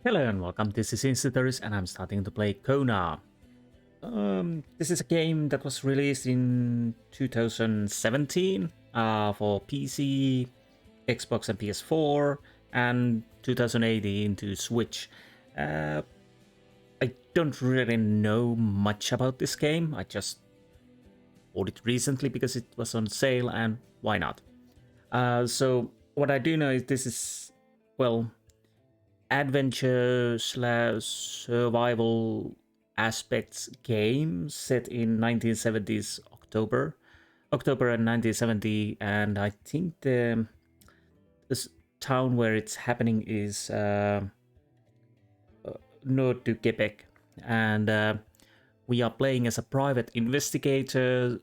Hello and welcome, this is Insti and I'm starting to play Kona. This is a game that was released in 2017 for PC, Xbox and PS4, and 2018 to Switch. I don't really know much about this game, I just bought it recently because it was on sale and why not. So what I do know is this is, well, adventure slash survival aspects game set in 1970s October and 1970, and I think this town where it's happening is Nord-du-Québec, and we are playing as a private investigator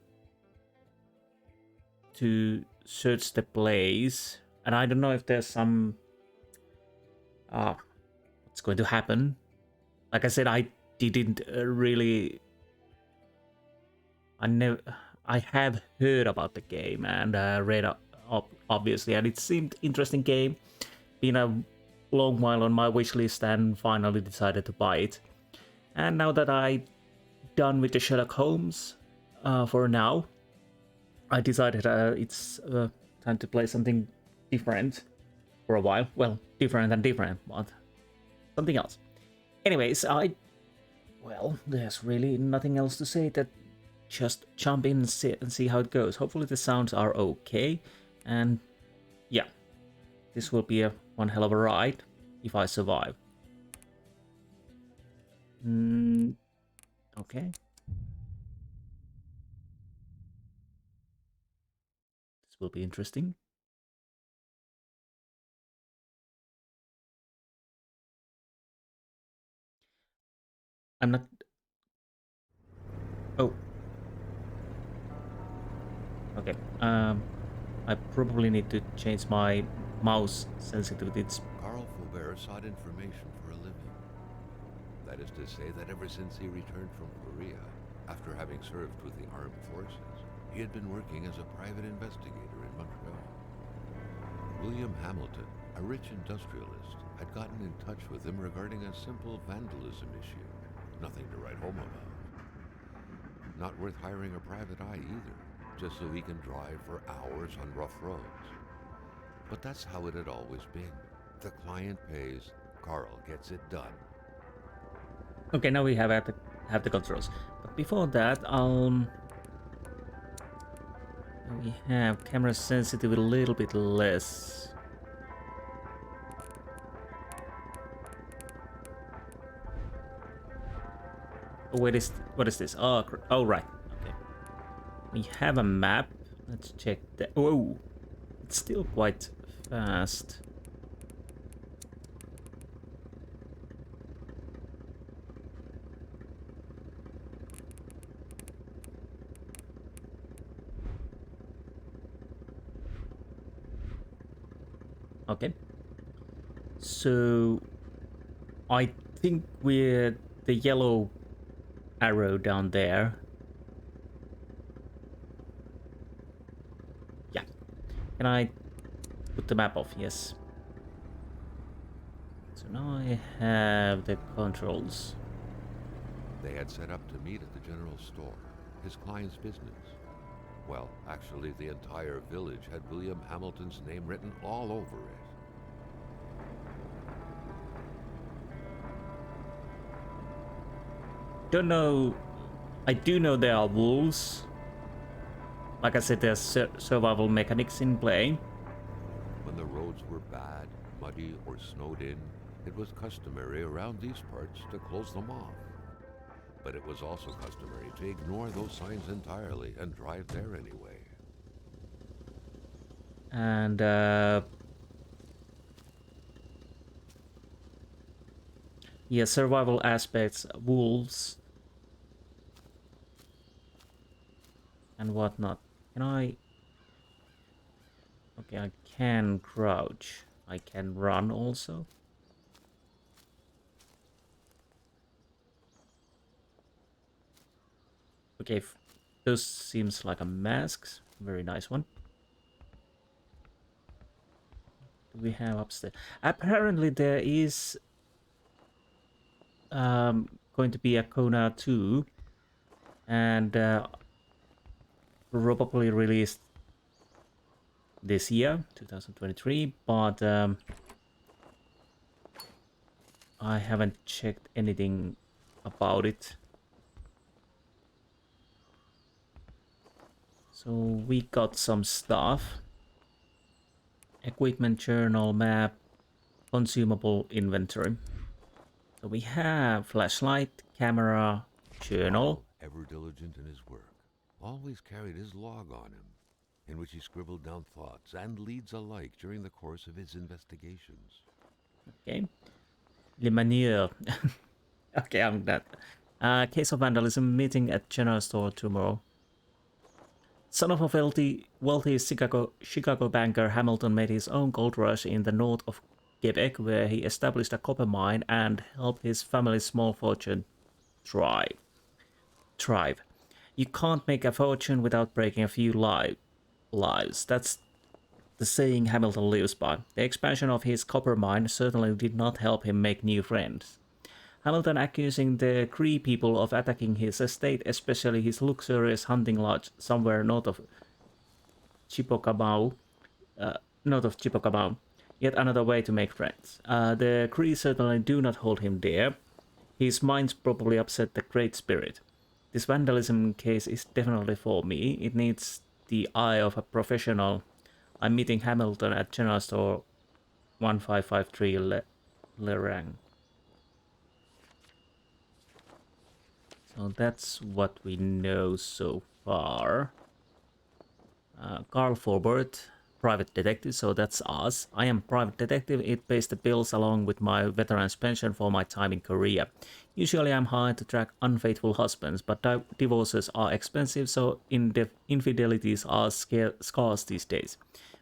to search the place, and I don't know if there's some what's going to happen. Like I said, I didn't really. I have heard about the game and read up, obviously, and it seemed interesting game. Been a long while on my wish list, and finally decided to buy it. And now that I done with the Sherlock Holmes for now, I decided it's time to play something different for a while. Well, different than different, but something else. Anyways, well, there's really nothing else to say that just jump in and see how it goes. Hopefully the sounds are okay, and yeah, this will be one hell of a ride if I survive. Okay. This will be interesting. I'm not... Oh. Okay. I probably need to change my mouse sensitivity. Carl Faubert sought information for a living. That is to say that ever since he returned from Korea, after having served with the armed forces, he had been working as a private investigator in Montreal. William Hamilton, a rich industrialist, had gotten in touch with him regarding a simple vandalism issue. Nothing to write home about. Not worth hiring a private eye either, just so he can drive for hours on rough roads. But that's how it had always been. The client pays, Carl gets it done. Okay, now we have the controls. But before that, we have camera sensitivity a little bit less. Oh, what is this? Oh, right. Okay. We have a map. Let's check that. Oh, it's still quite fast. Okay. So I think we're the yellow arrow down there. Yeah. Can I put the map off? Yes. So now I have the controls. They had set up to meet at the general store, his client's business. Well, actually, the entire village had William Hamilton's name written all over it. Don't know. I do know there are wolves. Like I said, there's survival mechanics in play. When the roads were bad, muddy, or snowed in, it was customary around these parts to close them off. But it was also customary to ignore those signs entirely and drive there anyway. And yeah, survival aspects, wolves and whatnot. Can I? Okay, I can crouch. I can run also. Okay, those seems like a mask. Very nice one. Do we have upstairs? Apparently there is going to be a Kona 2 and probably released this year, 2023, but I haven't checked anything about it. So we got some stuff. Equipment journal, map, consumable inventory. So we have flashlight, camera, journal. Ever diligent in his work, always carried his log on him, in which he scribbled down thoughts and leads alike during the course of his investigations. Okay. Le Manier. Okay, I'm done. Case of vandalism, meeting at general store tomorrow. Son of a wealthy Chicago banker, Hamilton made his own gold rush in the north of Quebec, where he established a copper mine and helped his family's small fortune thrive. You can't make a fortune without breaking a few lives. That's the saying Hamilton lives by. The expansion of his copper mine certainly did not help him make new friends. Hamilton accusing the Cree people of attacking his estate, especially his luxurious hunting lodge somewhere north of Chipocabao. Yet another way to make friends. The Cree certainly do not hold him dear. His minds probably upset the Great Spirit. This vandalism case is definitely for me. It needs the eye of a professional. I'm meeting Hamilton at General Store 1553 Lerang. So that's what we know so far. Carl Faubert, private detective, so that's us. I am private detective. It pays the bills along with my veteran's pension for my time in Korea. Usually I'm hired to track unfaithful husbands, but divorces are expensive, so infidelities are scarce these days.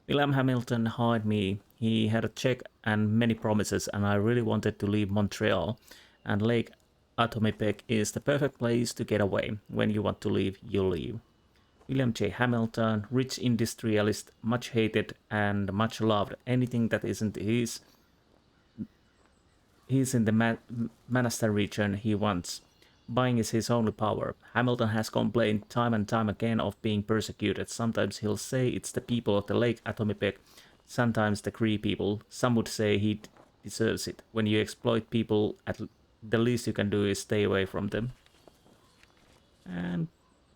William Hamilton hired me. He had a check and many promises, and I really wanted to leave Montreal, and Lake Atomibec is the perfect place to get away. When you want to leave, you leave. William J. Hamilton, rich industrialist, much hated and much loved. Anything that isn't his, he's in the Manastar region he wants. Buying is his only power. Hamilton has complained time and time again of being persecuted. Sometimes he'll say it's the people of the Lake Atomibec, sometimes the Cree people. Some would say he deserves it. When you exploit people, the least you can do is stay away from them. And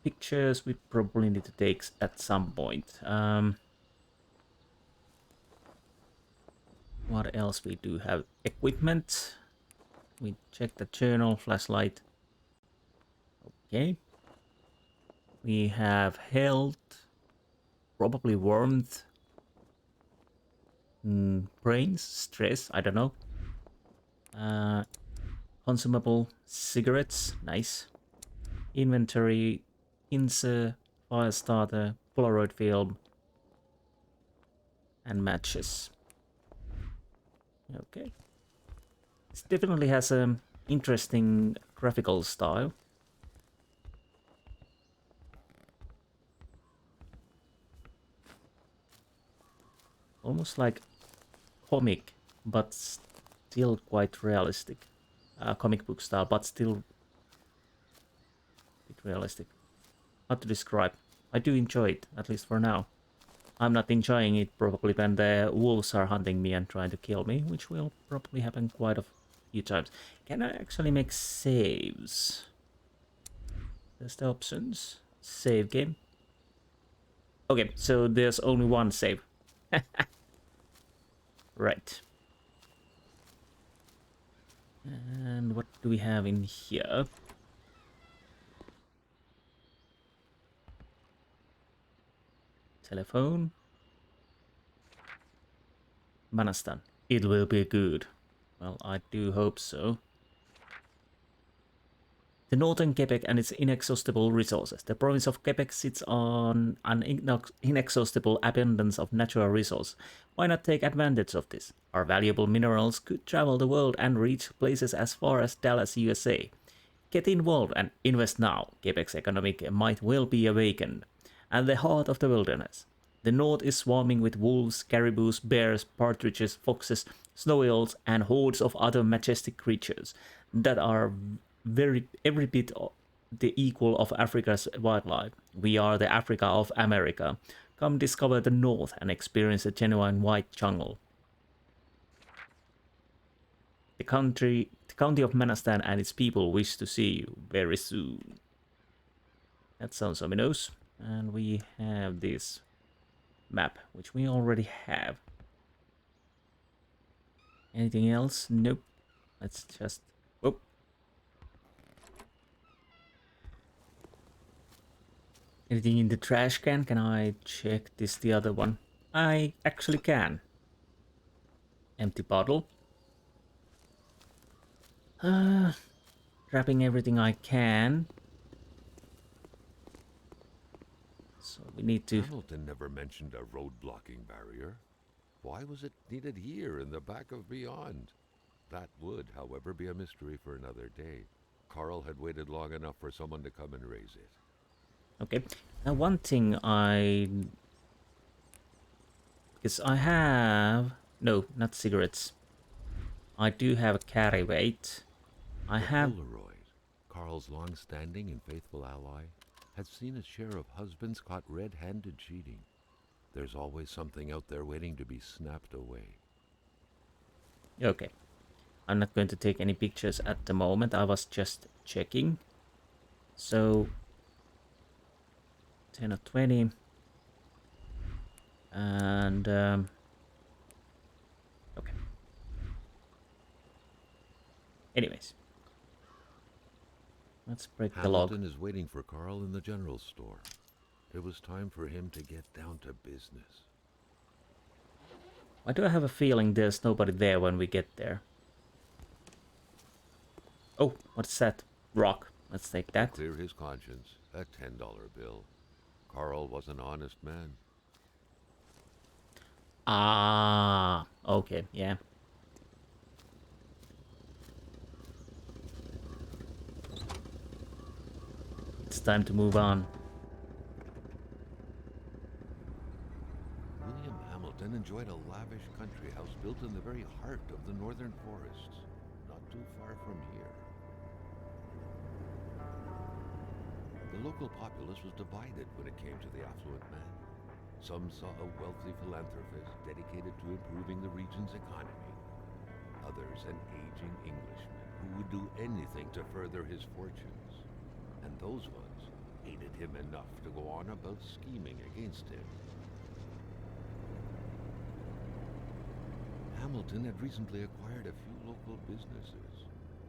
pictures we probably need to take at some point. What else we do have? Equipment. We check the journal, flashlight. Okay. We have health, probably warmth, brains, stress, I don't know. Consumable cigarettes, nice. Inventory, insert, fire starter, Polaroid film, and matches. Okay. This definitely has an interesting graphical style. Almost like comic, but still quite realistic. Comic book style, but still a bit realistic. Hard to describe. I do enjoy it, at least for now. I'm not enjoying it probably when the wolves are hunting me and trying to kill me, which will probably happen quite a few times. Can I actually make saves? There's the options. Save game. Okay, so there's only one save. Right. And what do we have in here? Telephone. Manastan. It will be good. Well, I do hope so. The Northern Quebec and its inexhaustible resources. The province of Quebec sits on an inexhaustible abundance of natural resources. Why not take advantage of this? Our valuable minerals could travel the world and reach places as far as Dallas, USA. Get involved and invest now. Quebec's economy might well be awakened. At the heart of the wilderness. The north is swarming with wolves, caribous, bears, partridges, foxes, snowy owls, and hordes of other majestic creatures. that are every bit the equal of Africa's wildlife. We are the Africa of America. Come discover the North and experience a genuine white jungle. The county of Manastan and its people wish to see you very soon. That sounds ominous. And we have this map, which we already have. Anything else? Nope. Let's just... Oh. Anything in the trash can? Can I check this, the other one? I actually can. Empty bottle. Grabbing everything I can. So we need to... Hamilton never mentioned a road-blocking barrier. Why was it needed here in the back of Beyond? That would, however, be a mystery for another day. Carl had waited long enough for someone to come and raise it. Okay. Now one thing because I have... No, not cigarettes. I do have a carry weight. I have... Polaroid, Carl's long-standing and faithful ally, had seen his share of husbands caught red-handed cheating. There's always something out there waiting to be snapped away. Okay. I'm not going to take any pictures at the moment. I was just checking. So... 10 or 20. And... okay. Anyways. Let's break the log. Hamilton is waiting for Carl in the general store. It was time for him to get down to business. Why do I have a feeling there's nobody there when we get there? Oh, what's that? Rock. Let's take that. Clear his conscience, a $10 bill. Carl was an honest man. Ah, okay, yeah. It's time to move on. William Hamilton enjoyed a lavish country house built in the very heart of the northern forests, not too far from here. The local populace was divided when it came to the affluent man. Some saw a wealthy philanthropist dedicated to improving the region's economy. Others an aging Englishman who would do anything to further his fortunes. And those ones hated him enough to go on about scheming against him. Hamilton had recently acquired a few local businesses,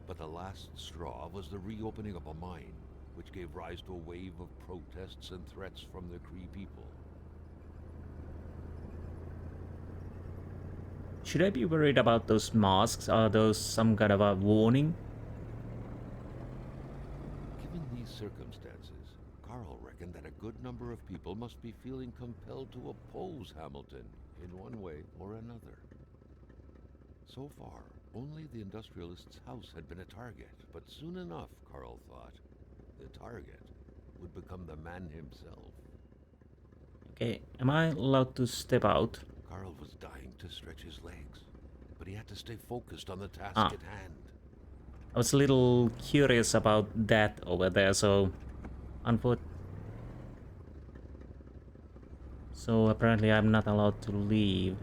but the last straw was the reopening of a mine, which gave rise to a wave of protests and threats from the Cree people. Should I be worried about those masks? Are those some kind of a warning? Given these circumstances, Carl reckoned that a good number of people must be feeling compelled to oppose Hamilton in one way or another. So far, only the industrialist's house had been a target, but soon enough, Carl thought, the target would become the man himself. Okay, am I allowed to step out? Carl was dying to stretch his legs, but he had to stay focused on the task at hand. I was a little curious about that over there, so... So apparently I'm not allowed to leave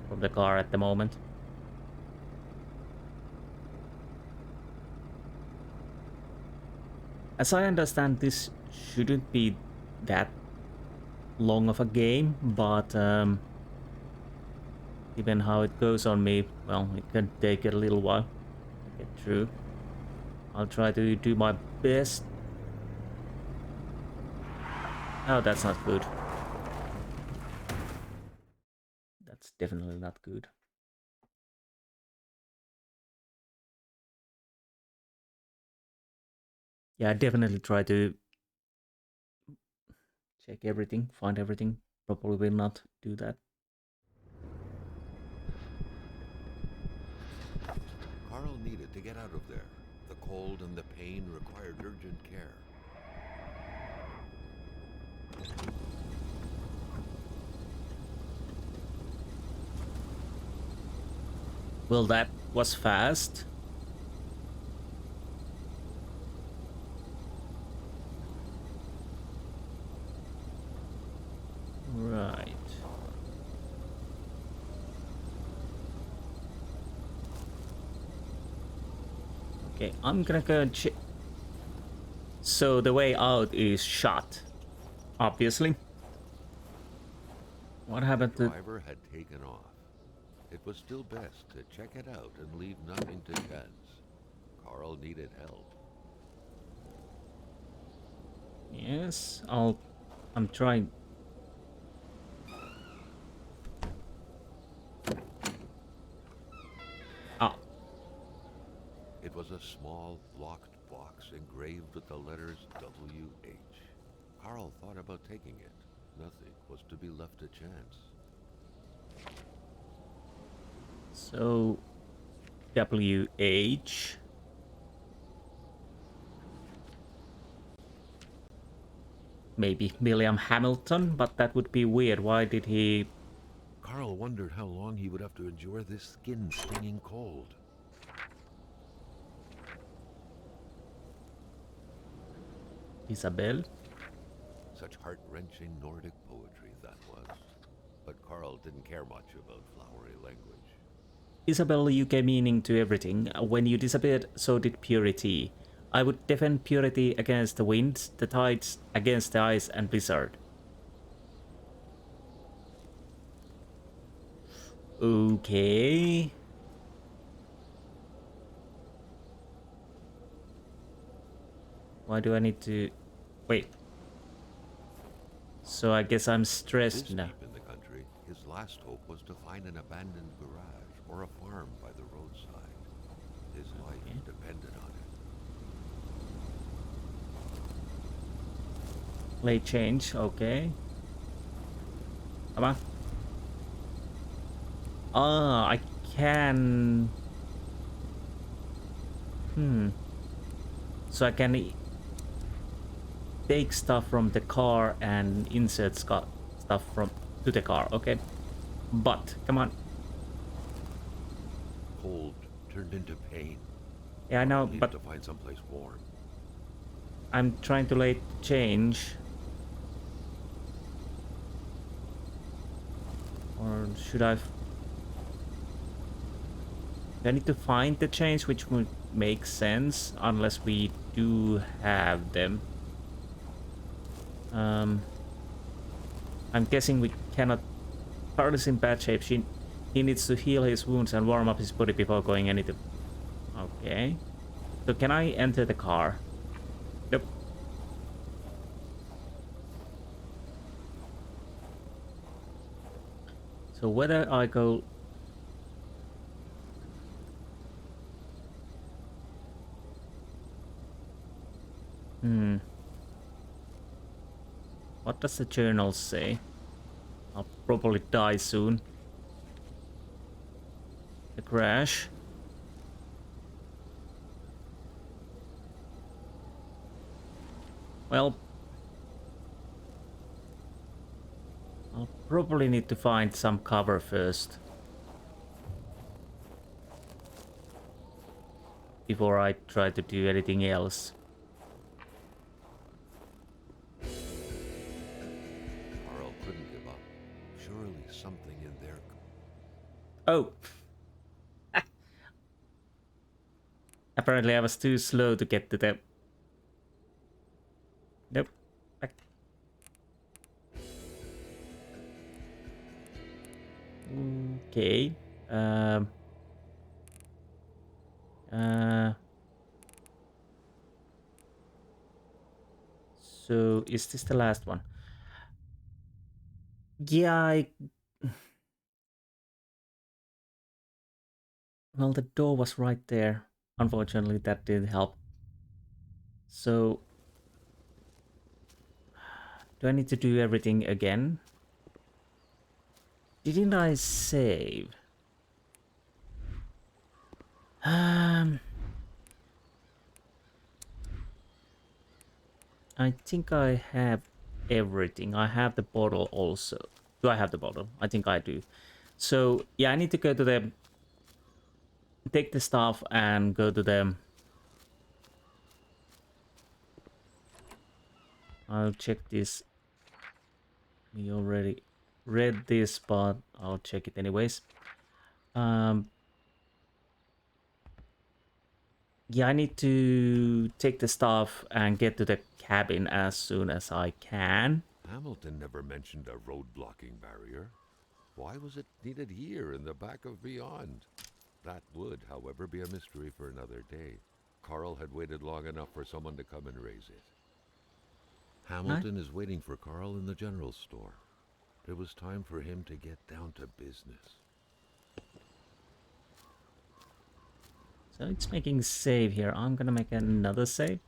from the car at the moment. As I understand, this shouldn't be that long of a game, but given how it goes on me, well, it can take a little while to get through. I'll try to do my best. Oh, that's not good. That's definitely not good. Yeah, I definitely try to check everything, find everything. Probably will not do that. Carl needed to get out of there. The cold and the pain required urgent care. Well, that was fast. Okay, I'm gonna go and check. So the way out is shut, obviously. What happened The to... driver had taken off. It was still best to check it out and leave nothing to chance. Carl needed help. Yes, I'm trying. Ah, It was a small, locked box engraved with the letters W.H. Carl thought about taking it. Nothing was to be left to chance. so WH. Maybe William Hamilton, but that would be weird. Why did he... Carl wondered how long he would have to endure this skin-stinging cold. Isabel? Such heart-wrenching Nordic poetry that was. But Carl didn't care much about flowery language. Isabel, you gave meaning to everything. When you disappeared, so did purity. I would defend purity against the winds, the tides, against the ice and blizzard. Okay. Why do I need to... Wait. So I guess I'm stressed This now. deep in the country, his last hope was to find an abandoned garage or a farm by the roadside. His life depended on it. Late change, okay. Come on. Ah, I can... So I can take stuff from the car and insert stuff from to the car, okay. But, come on. Cold turned into pain. Yeah, I know, Carl needed but to find someplace warm. I'm trying to late change. Or should I... I need to find the change, which would make sense, unless we do have them. I'm guessing we cannot... Carl is in bad shape. He needs to heal his wounds and warm up his body before going anything. Okay. So can I enter the car? Nope. So whether I go... What does the journal say? I'll probably die soon. The crash. Well, I'll probably need to find some cover first. Before I try to do anything else. Carl couldn't give up. Surely something in there. Oh! Apparently I was too slow to get to the... Nope. Back. Okay. So is this the last one? Yeah, well, the door was right there. Unfortunately, that didn't help. So, do I need to do everything again? Didn't I save? I think I have everything. I have the bottle also. Do I have the bottle? I think I do. So, yeah, I need to go to the... Take the stuff and go to the... I'll check this. We already read this, but I'll check it anyways. Yeah, I need to take the stuff and get to the cabin as soon as I can. Hamilton never mentioned a road blocking barrier. Why was it needed here in the back of Beyond? That would, however, be a mystery for another day. Carl had waited long enough for someone to come and raise it. Right? Hamilton is waiting for Carl in the general store. It was time for him to get down to business. So it's making save here. I'm gonna make another save.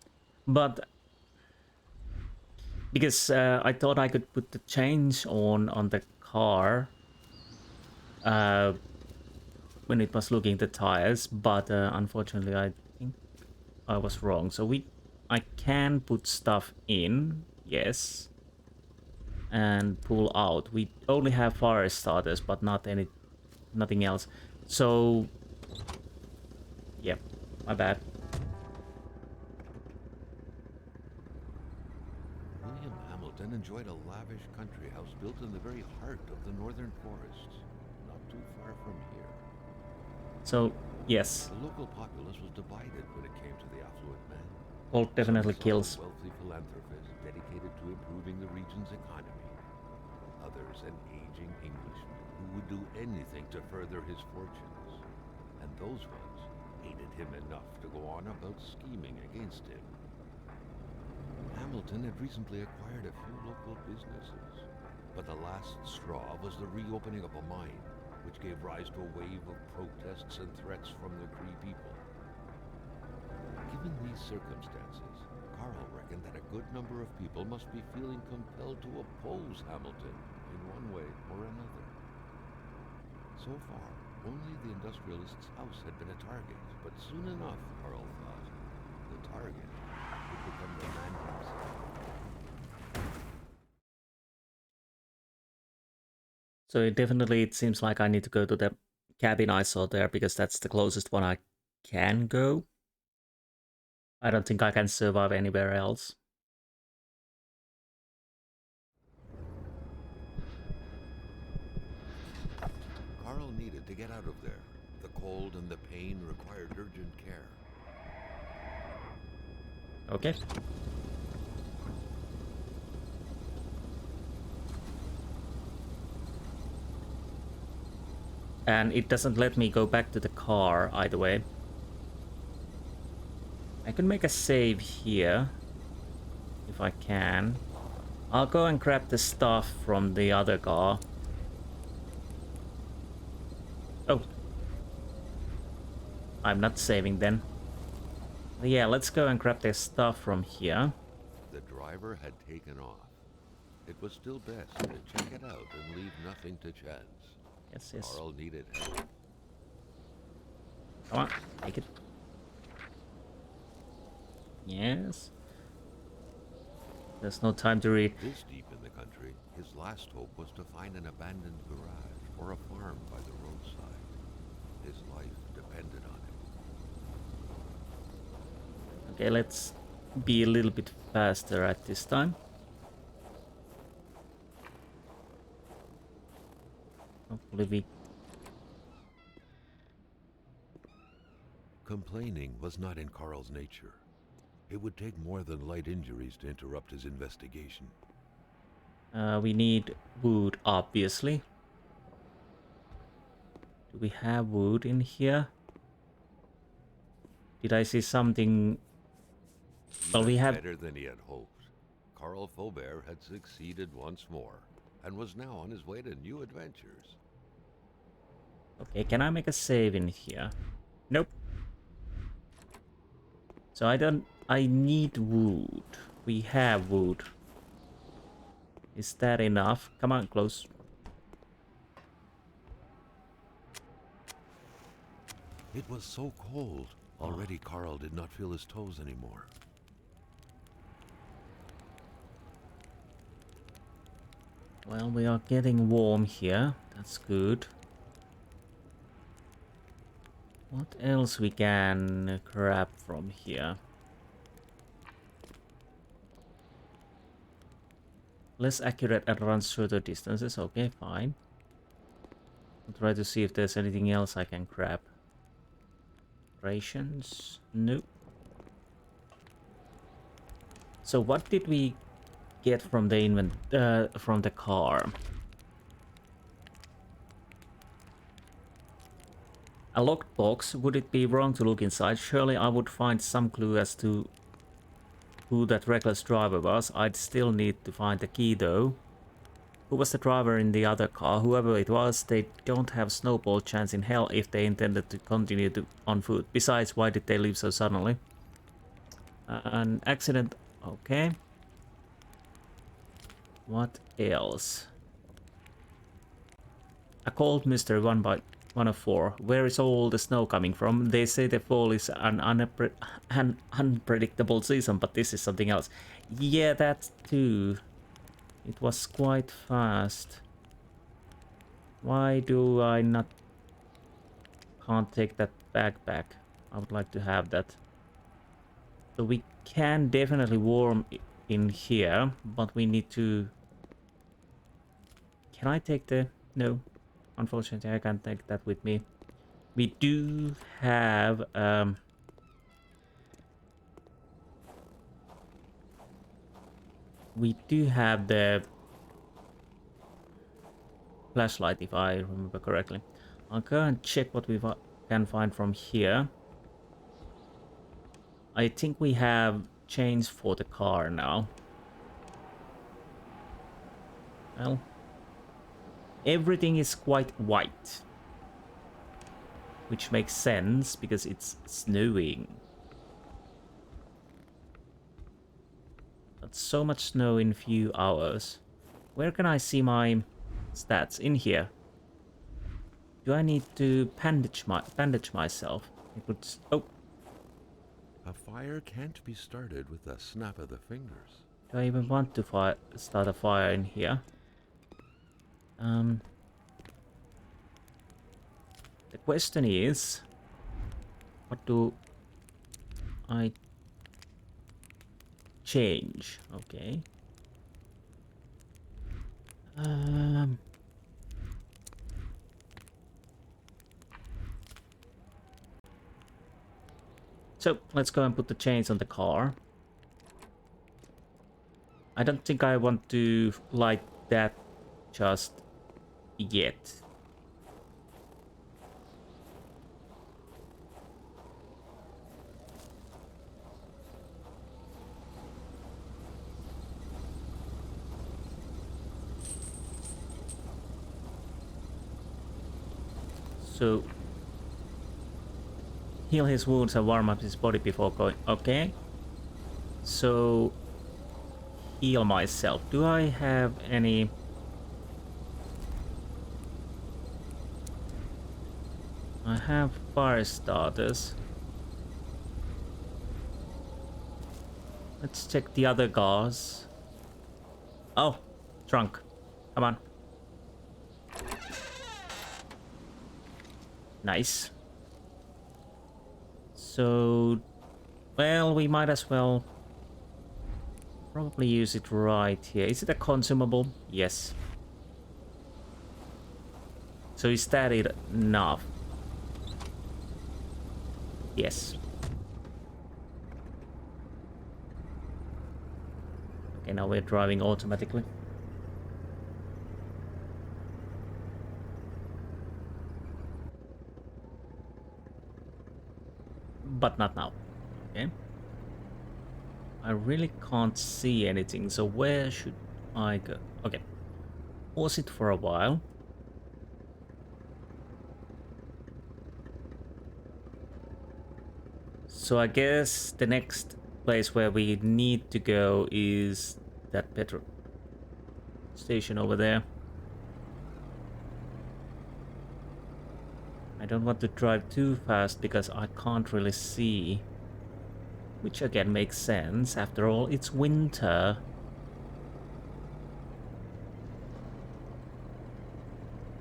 But because I thought I could put the change on the car uh, when it was looking the tires, but unfortunately I think I was wrong. So I can put stuff in, yes, and pull out. We only have fire starters, but nothing else. So yeah, my bad. William Hamilton enjoyed a lavish country house built in the very heart of the northern forests, not too far from here. So yes, The local populace was divided when it came to the affluent man. gold Some definitely saw a kills. wealthy philanthropist dedicated to improving the region's economy. Others an aging Englishman who would do anything to further his fortunes. And those ones hated him enough to go on about scheming against him. Hamilton had recently acquired a few local businesses, but the last straw was the reopening of a mine, which gave rise to a wave of protests and threats from the Cree people. Given these circumstances, Carl reckoned that a good number of people must be feeling compelled to oppose Hamilton in one way or another. So far, only the industrialist's house had been a target, but soon enough, Carl thought, the target would become the man himself. So it seems like I need to go to the cabin I saw there because that's the closest one I can go. I don't think I can survive anywhere else. Carl needed to get out of there. The cold and the pain required urgent care. Okay. And it doesn't let me go back to the car either way. I can make a save here if I can. I'll go and grab the stuff from the other car. Oh. I'm not saving then. Yeah, let's go and grab the stuff from here. The driver had taken off. It was still best to check it out and leave nothing to chance. Yes, yes. Carl needed help. Come on, take it. Yes. There's no time to read. This deep in the country, his last hope was to find an abandoned garage or a farm by the roadside. His life depended on it. Okay, let's be a little bit faster at this time. Hopefully we... Complaining was not in Carl's nature. It would take more than light injuries to interrupt his investigation. we need wood, obviously. Do we have wood in here? Did I see something? Well, we have... Better than he had hoped. Carl Faubert had succeeded once more, and was now on his way to new adventures. Okay, can I make a save in here? Nope. So I need wood. We have wood. Is that enough? Come on, close. It was so cold. Already Carl did not feel his toes anymore. Well, we are getting warm here. That's good. What else we can grab from here? Less accurate and runs shorter distances. Okay, fine. I'll try to see if there's anything else I can grab. Rations? Nope. So what did we get from the from the car? A locked box. Would it be wrong to look inside? Surely I would find some clue as to who that reckless driver was. I'd still need to find the key though. Who was the driver in the other car? Whoever it was, they don't have snowball chance in hell if they intended to continue on foot. Besides, why did they leave so suddenly? An accident. Okay. What else? A cold mystery 1 of 4. Where is all the snow coming from? They say the fall is an unpredictable season, but this is something else. Yeah, that too. It was quite fast. Why do I not... Can't take that bag back? I would like to have that. So we can definitely warm in here, but we need to... Can I take the... No. Unfortunately, I can't take that with me. We do have... we do have the flashlight, if I remember correctly. I'll go and check what we can find from here. I think we have chains for the car now. Well, everything is quite white, which makes sense because it's snowing. But so much snow in few hours. Where can I see my stats? In here. Do I need to bandage myself? It would... Oh. A fire can't be started with a snap of the fingers. Do I even want to start a fire in here? The question is, what do I change? Okay. So let's go and put the chains on the car. I don't think I want to light that just yet. So heal his wounds and warm up his body before going. Okay. So heal myself. Do I have any... I have fire starters. Let's check the other cars. Oh, trunk. Come on. Nice. So, well, we might as well probably use it right here. Is it a consumable? Yes. So is that enough? Yes. Okay, now we're driving automatically. But not now. Okay. I really can't see anything, so where should I go? Okay. Pause it for a while. So I guess the next place where we need to go is that petrol station over there. I don't want to drive too fast because I can't really see. Which again makes sense. After all, it's winter.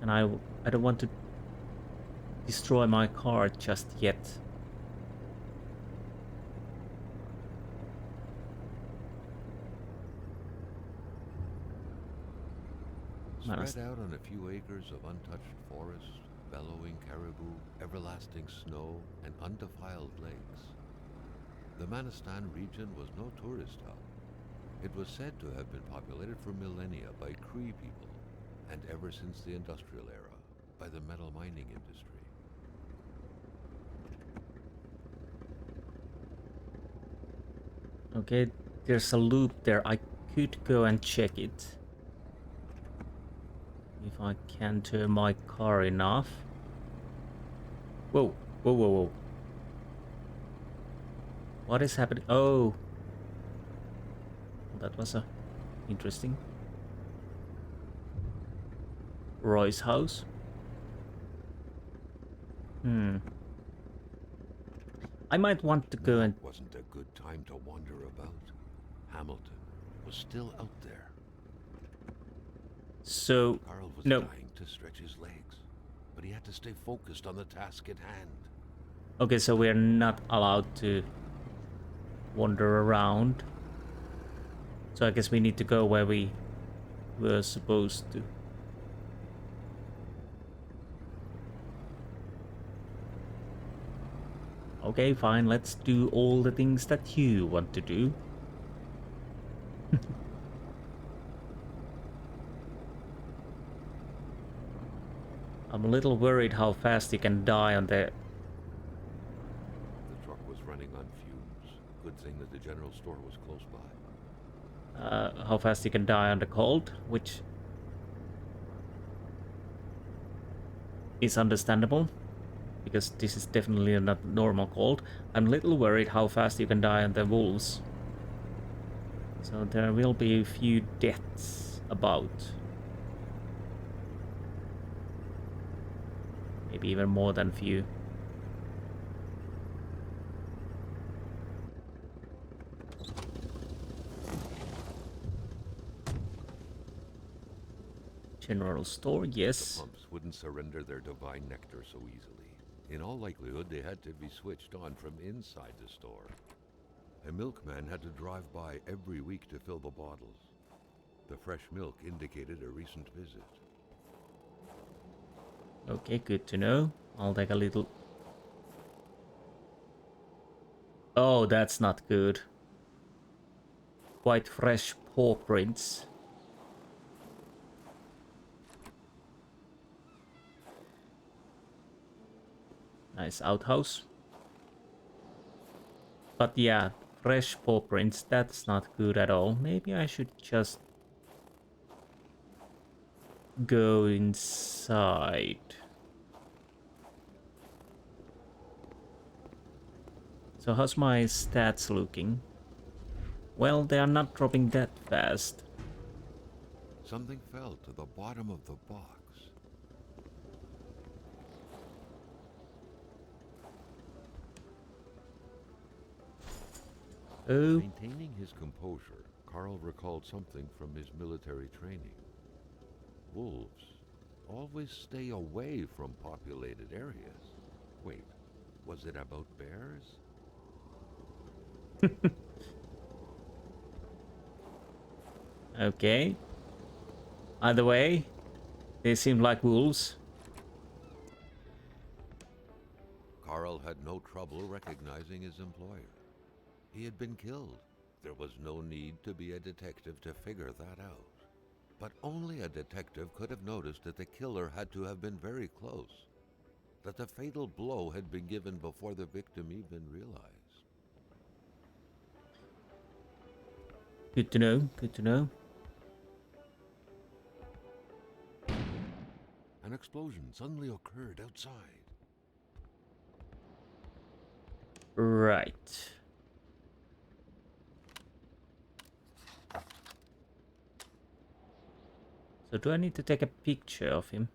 And I don't want to destroy my car just yet. Spread out on a few acres of untouched forest, bellowing caribou, everlasting snow, and undefiled lakes. The Manistan region was no tourist hub. It was said to have been populated for millennia by Cree people, and ever since the industrial era, by the metal mining industry. Okay, there's a loop there. I could go and check it. If I can turn my car enough. Whoa, whoa, whoa, whoa. What is happening? Oh. That was interesting. Roy's house. I might want to go and... Wasn't a good time to wander about. Hamilton was still out there. So, Carl was no. dying to stretch his legs, but he had to stay focused on the task at hand. Okay, so we're not allowed to wander around. So I guess we need to go where we were supposed to. Okay, fine, let's do all the things that you want to do. I'm a little worried how fast you can die on the... The truck was running on fumes. Good thing that the general store was close by. how fast you can die on the cold, which is understandable, because this is definitely not normal cold. I'm a little worried how fast you can die on the wolves. So there will be a few deaths about. Maybe even more than few. General store, yes. The pumps wouldn't surrender their divine nectar so easily. In all likelihood, they had to be switched on from inside the store. A milkman had to drive by every week to fill the bottles. The fresh milk indicated a recent visit. Okay, good to know. I'll take a little... Oh, that's not good. Quite fresh paw prints. Nice outhouse. But yeah, fresh paw prints, that's not good at all. Maybe I should just go inside. So how's my stats looking? Well, they are not dropping that fast. Something fell to the bottom of the box. Oh. Maintaining his composure, Carl recalled something from his military training. Wolves always stay away from populated areas. Wait, was it about bears? Okay. Either way, they seem like wolves. Carl had no trouble recognizing his employer. He had been killed. There was no need to be a detective to figure that out. But only a detective could have noticed that the killer had to have been very close, that the fatal blow had been given before the victim even realized. Good to know, good to know. An explosion suddenly occurred outside. Right. So do I need to take a picture of him?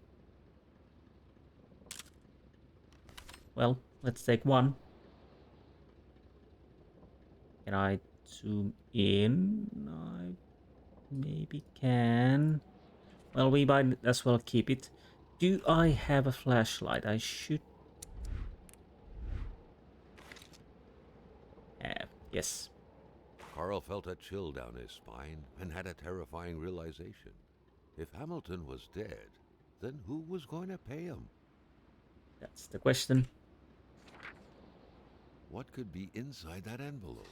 Well, let's take one. Can I zoom in? I maybe can. Well, we might as well keep it. Do I have a flashlight? I should have. Yes. Carl felt a chill down his spine and had a terrifying realization. If Hamilton was dead, then who was going to pay him? That's the question. What could be inside that envelope?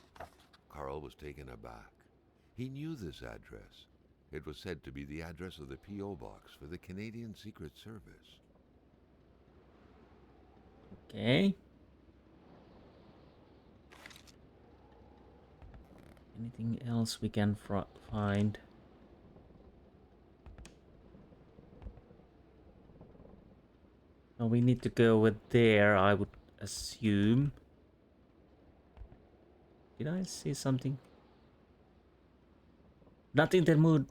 Carl was taken aback. He knew this address. It was said to be the address of the P.O. box for the Canadian Secret Service. Okay. Anything else we can find? No, we need to go with there, I would assume. Did I see something? Not in the mood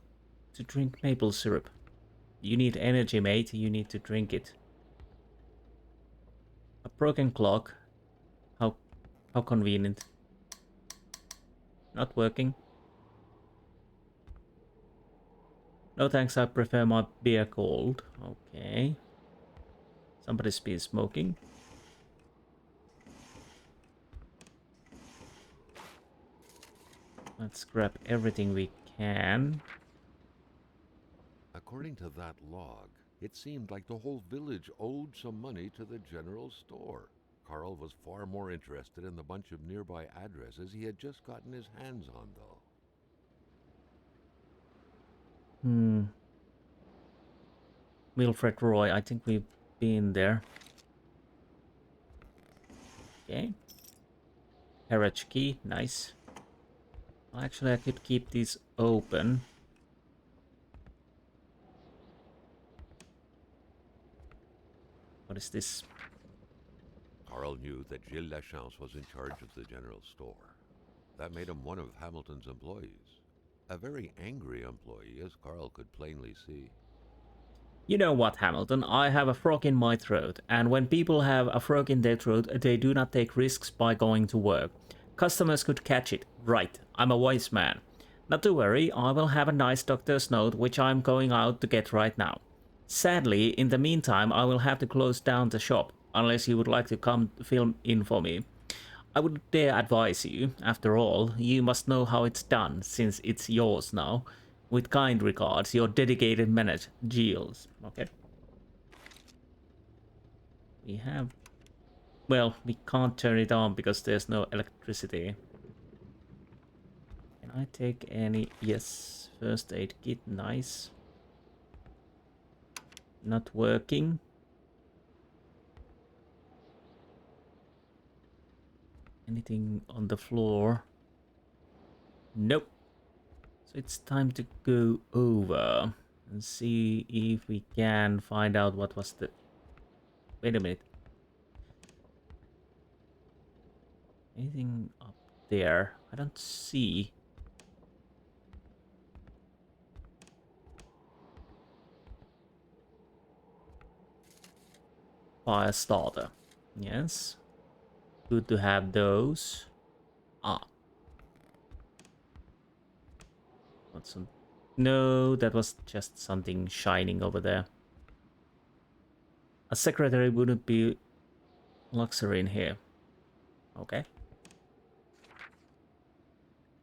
to drink maple syrup. You need energy, mate. You need to drink it. A broken clock. How convenient. Not working. No thanks, I prefer my beer cold. Okay. Somebody's been smoking. Let's grab everything we can. According to that log, it seemed like the whole village owed some money to the general store. Carl was far more interested in the bunch of nearby addresses he had just gotten his hands on, though. Wilfred Roy, I think we've been there. Okay. Carriage key, nice. Actually, I could keep these open. What is this? Carl knew that Gilles Lachance was in charge of the general store. That made him one of Hamilton's employees. A very angry employee, as Carl could plainly see. You know what, Hamilton? I have a frog in my throat, and when people have a frog in their throat, they do not take risks by going to work. Customers could catch it. Right, I'm a wise man. Not to worry, I will have a nice doctor's note, which I'm going out to get right now. Sadly, in the meantime, I will have to close down the shop, unless you would like to come film in for me. I would dare advise you. After all, you must know how it's done, since it's yours now. With kind regards, your dedicated manager, Giles. Okay. We have... Well, we can't turn it on because there's no electricity. Can I take any... Yes. First aid kit, nice. Not working. Anything on the floor? Nope. So it's time to go over and see if we can find out what was the... Wait a minute. Anything up there? I don't see. Fire starter. Yes. Good to have those. Ah. What's some... No, that was just something shining over there. A secretary wouldn't be luxury in here. Okay.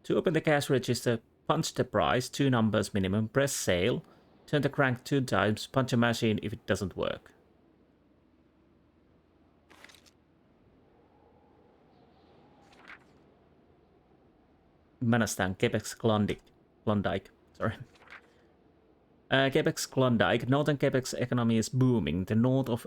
To open the cash register, punch the price, 2 numbers minimum, press sale, turn the crank 2 times, punch a machine if it doesn't work. Manastan, Quebec's Klondike. Sorry. Quebec's Klondike. Northern Quebec's economy is booming. The north of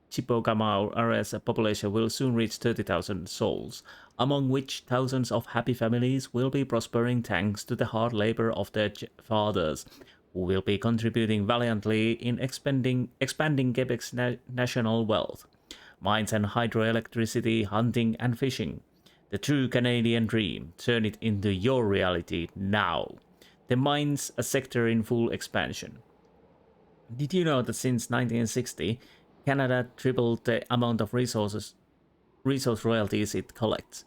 Chippewa area's population will soon reach 30,000 souls, among which thousands of happy families will be prospering thanks to the hard labor of their fathers, who will be contributing valiantly in expanding Quebec's national wealth. Mines and hydroelectricity, hunting and fishing. The true Canadian dream. Turn it into your reality now. The mines, a sector in full expansion. Did you know that since 1960, Canada tripled the amount of resource royalties it collects?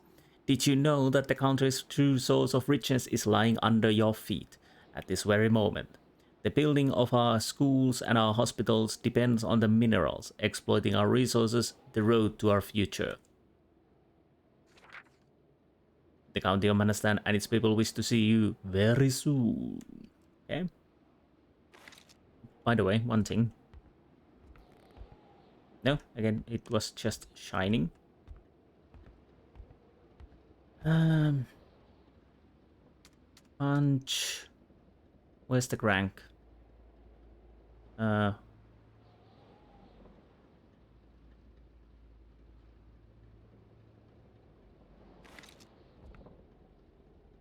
Did you know that the country's true source of richness is lying under your feet at this very moment? The building of our schools and our hospitals depends on the minerals, exploiting our resources, the road to our future. The County of Manastan and its people wish to see you very soon. Okay. By the way, one thing. No, again, it was just shining. Punch. Where's the crank?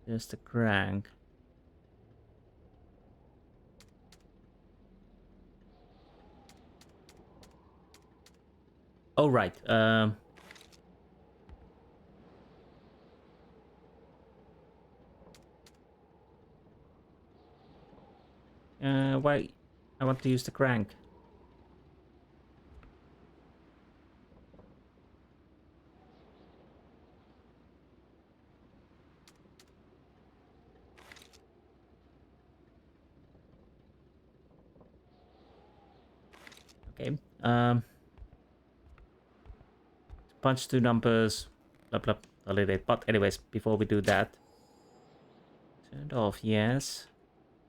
There's the crank. Oh, right. Why? I want to use the crank. Okay. Punch two numbers. Blah blah. Validate. But anyways, before we do that, turned off. Yes.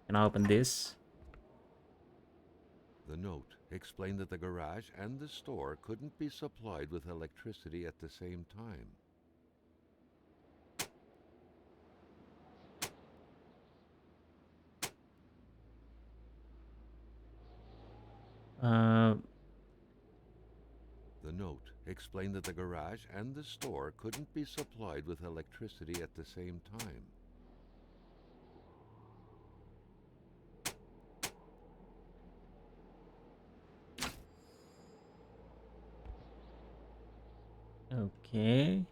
Can I open this? The note explained that the garage and the store couldn't be supplied with electricity at the same time. The note explained that the garage and the store couldn't be supplied with electricity at the same time. Okay.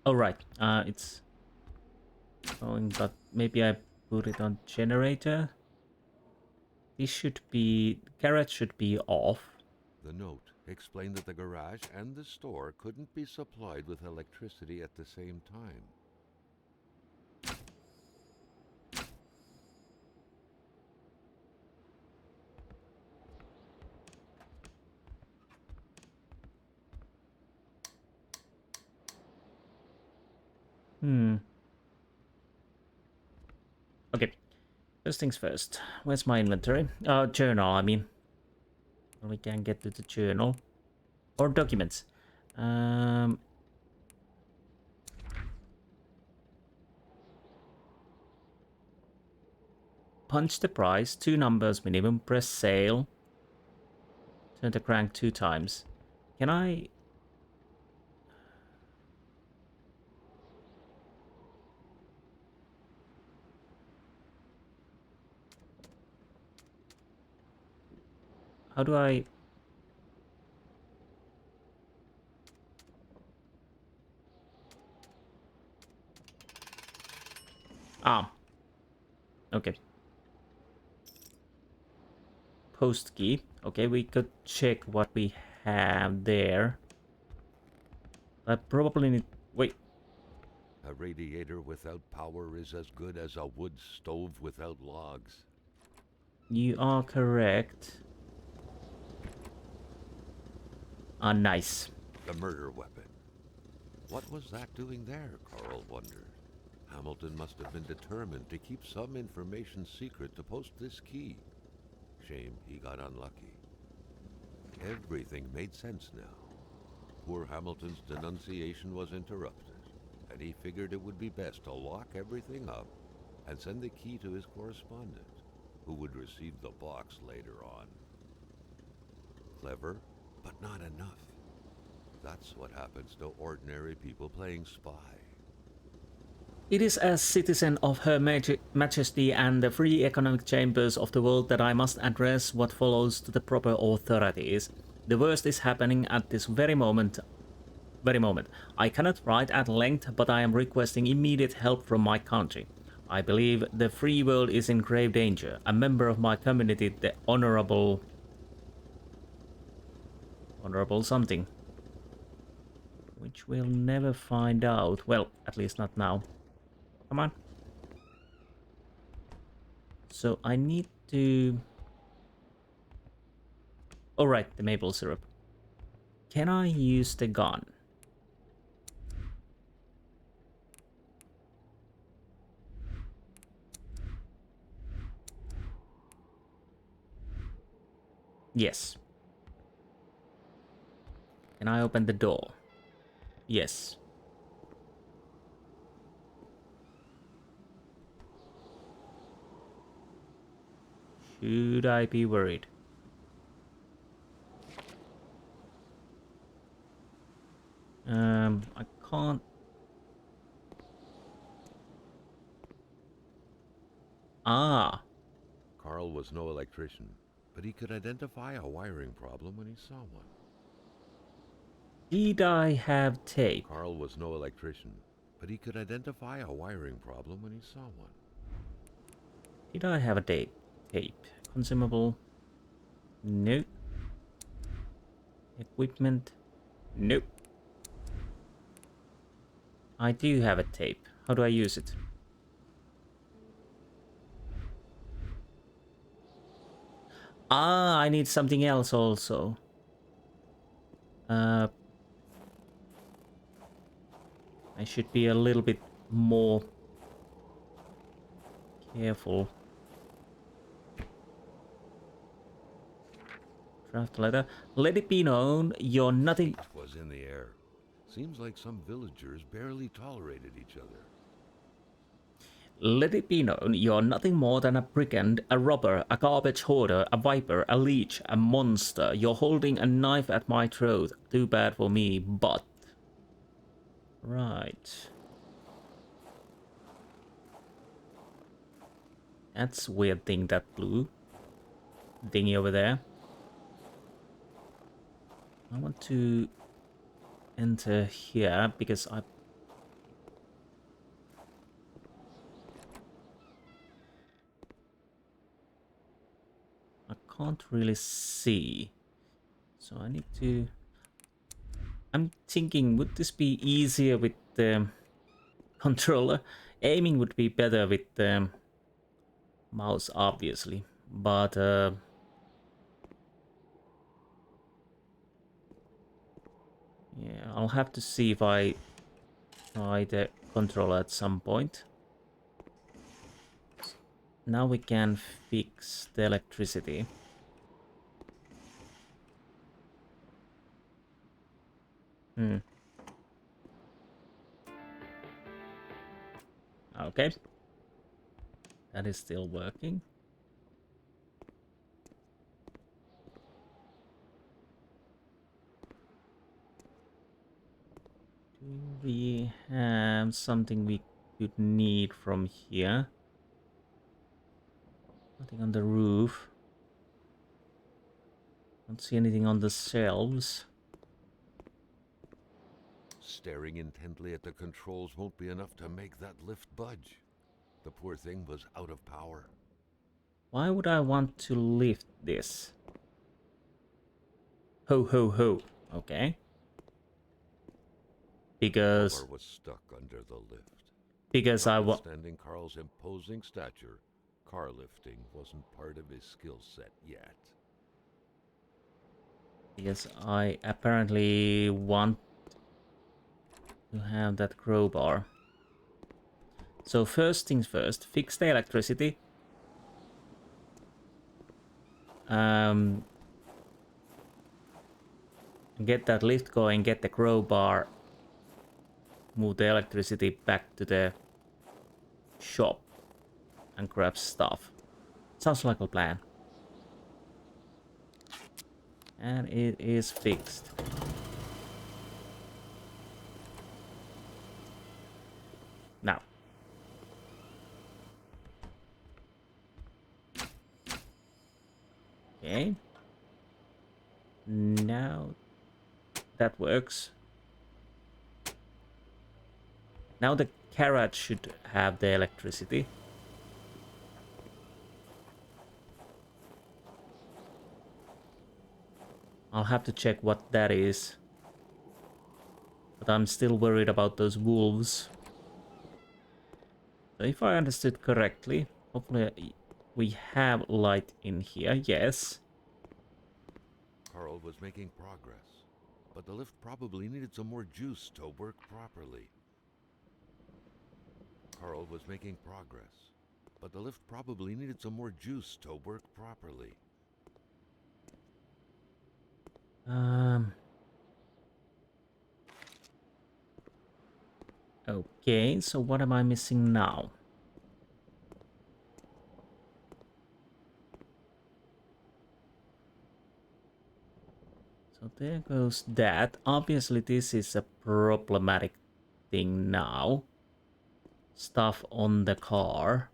All right. It's going, but maybe I put it on generator. This should be garage should be off. The note explained that the garage and the store couldn't be supplied with electricity at the same time. Okay. First things first. Where's my inventory? Journal, I mean. We can get to the journal. Or documents. Punch the price. 2 numbers minimum. Press sale. Turn the crank 2 times. Can I... How do I... Ah. Okay. Post key. Okay, we could check what we have there. I probably need... Wait. A radiator without power is as good as a wood stove without logs. You are correct. Ah, nice. The murder weapon. What was that doing there, Carl wondered. Hamilton must have been determined to keep some information secret to post this key. Shame he got unlucky. Everything made sense now. Poor Hamilton's denunciation was interrupted, and he figured it would be best to lock everything up and send the key to his correspondent, who would receive the box later on. Clever, but not enough. That's what happens to ordinary people playing spy. It is as citizen of Her Majesty and the free economic chambers of the world that I must address what follows to the proper authorities. The worst is happening at this very moment. I cannot write at length, but I am requesting immediate help from my country. I believe the free world is in grave danger. A member of my community, the Honorable something, which we'll never find out. Well, at least not now. Come on. So I need to... Alright, the maple syrup. Can I use the gun? Yes. Can I open the door? Yes. Should I be worried? I can't. Ah, Carl was no electrician, but he could identify a wiring problem when he saw one. did I have tape? Carl was no electrician, but he could identify a wiring problem when he saw one. Did I have a tape? Tape. Consumable? Nope. Equipment? Nope. I do have a tape. How do I use it? Ah, I need something else also. I should be a little bit more careful. Draft letter. Let it be known you're nothing. It was in the air. Seems like some villagers barely tolerated each other. Let it be known you're nothing more than a brigand, a robber, a garbage hoarder, a viper, a leech, a monster. You're holding a knife at my throat. Too bad for me, but... Right. That's a weird thing, that blue thingy over there. I want to enter here because I can't really see. So I need to... I'm thinking, would this be easier with the controller? Aiming would be better with the mouse, obviously. But yeah, I'll have to see if I try the controller at some point. Now we can fix the electricity. Okay. That is still working. Do we have something we could need from here? Nothing on the roof. Don't see anything on the shelves. Staring intently at the controls won't be enough to make that lift budge. The poor thing was out of power. Why would I want to lift this? Ho ho ho. Okay. Because Faubert was stuck under the lift. I want. Notwithstanding Carl's imposing stature, car lifting wasn't part of his skill set yet. Because I apparently want to have that crowbar. So first things first, fix the electricity. Get that lift going, get the crowbar. Move the electricity back to the shop and grab stuff. Sounds like a plan. And it is fixed. Now. Okay. Now that works. Now the carrot should have the electricity. I'll have to check what that is. But I'm still worried about those wolves. So if I understood correctly, hopefully we have light in here, yes. Carl was making progress, but the lift probably needed some more juice to work properly. Carl was making progress, but the lift probably needed some more juice to work properly. Um. Okay, so what am I missing now? So there goes that. Obviously, this is a problematic thing now. Stuff on the car.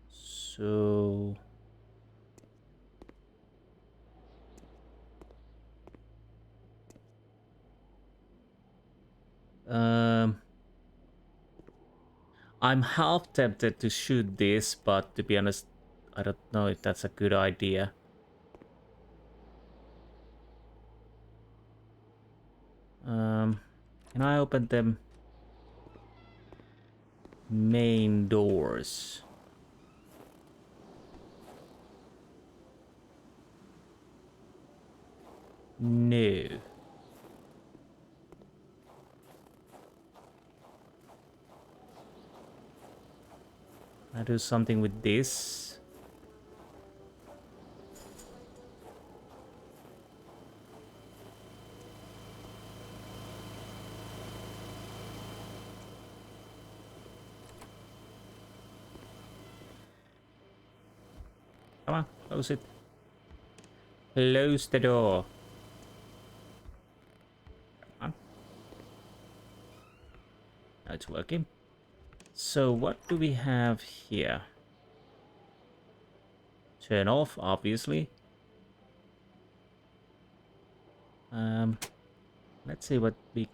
So... I'm half tempted to shoot this, but to be honest, I don't know if that's a good idea. Can I open them main doors? No. I do something with this. Come on, close it. Close the door. Come on. Now it's working. So what do we have here? Turn off, obviously. Let's see what we...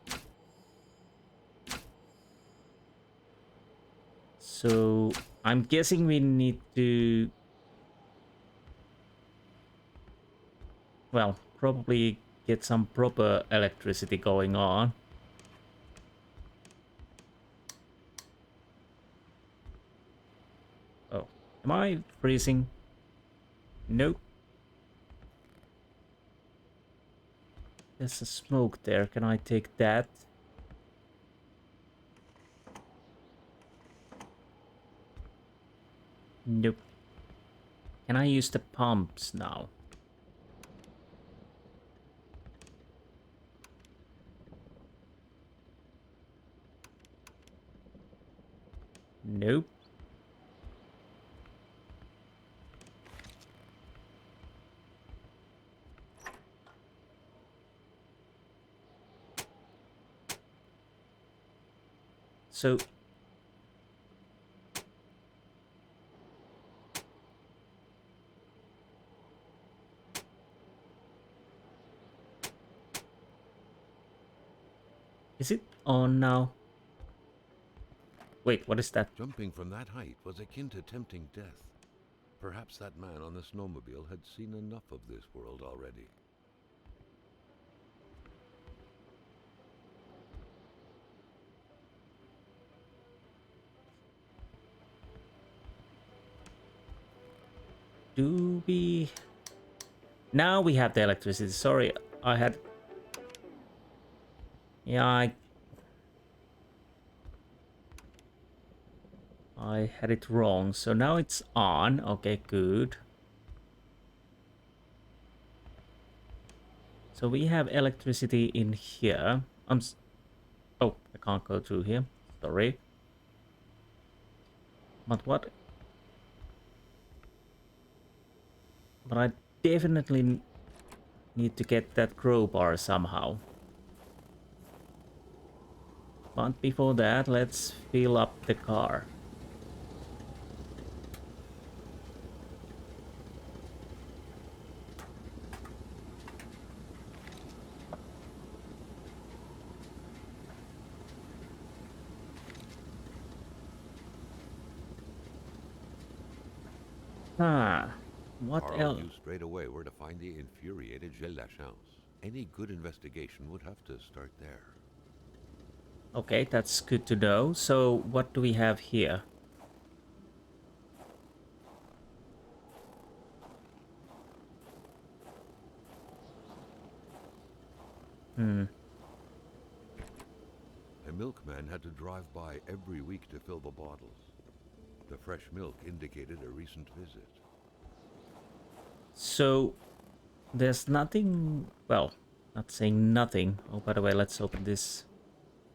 So I'm guessing we need to... Well, probably get some proper electricity going on. Oh, am I freezing? Nope. There's a smoke there. Can I take that? Nope. Can I use the pumps now? Nope. So... Is it on now? Wait, what is that? Jumping from that height was akin to tempting death. Perhaps that man on the snowmobile had seen enough of this world already. Do we... Now we have the electricity. Sorry, I had... Yeah, I had it wrong. So now it's on. Okay, good. So we have electricity in here. Oh, I can't go through here. Sorry. But what... But I definitely need to get that crowbar somehow. But before that, let's fill up the car. What Carl else? knew straight away where to find the infuriated Gilles Lachance. Any good investigation would have to start there. Okay, that's good to know. So what do we have here? A milkman had to drive by every week to fill the bottles. The fresh milk indicated a recent visit. So there's nothing, well, not saying nothing. Oh, by the way, let's open this.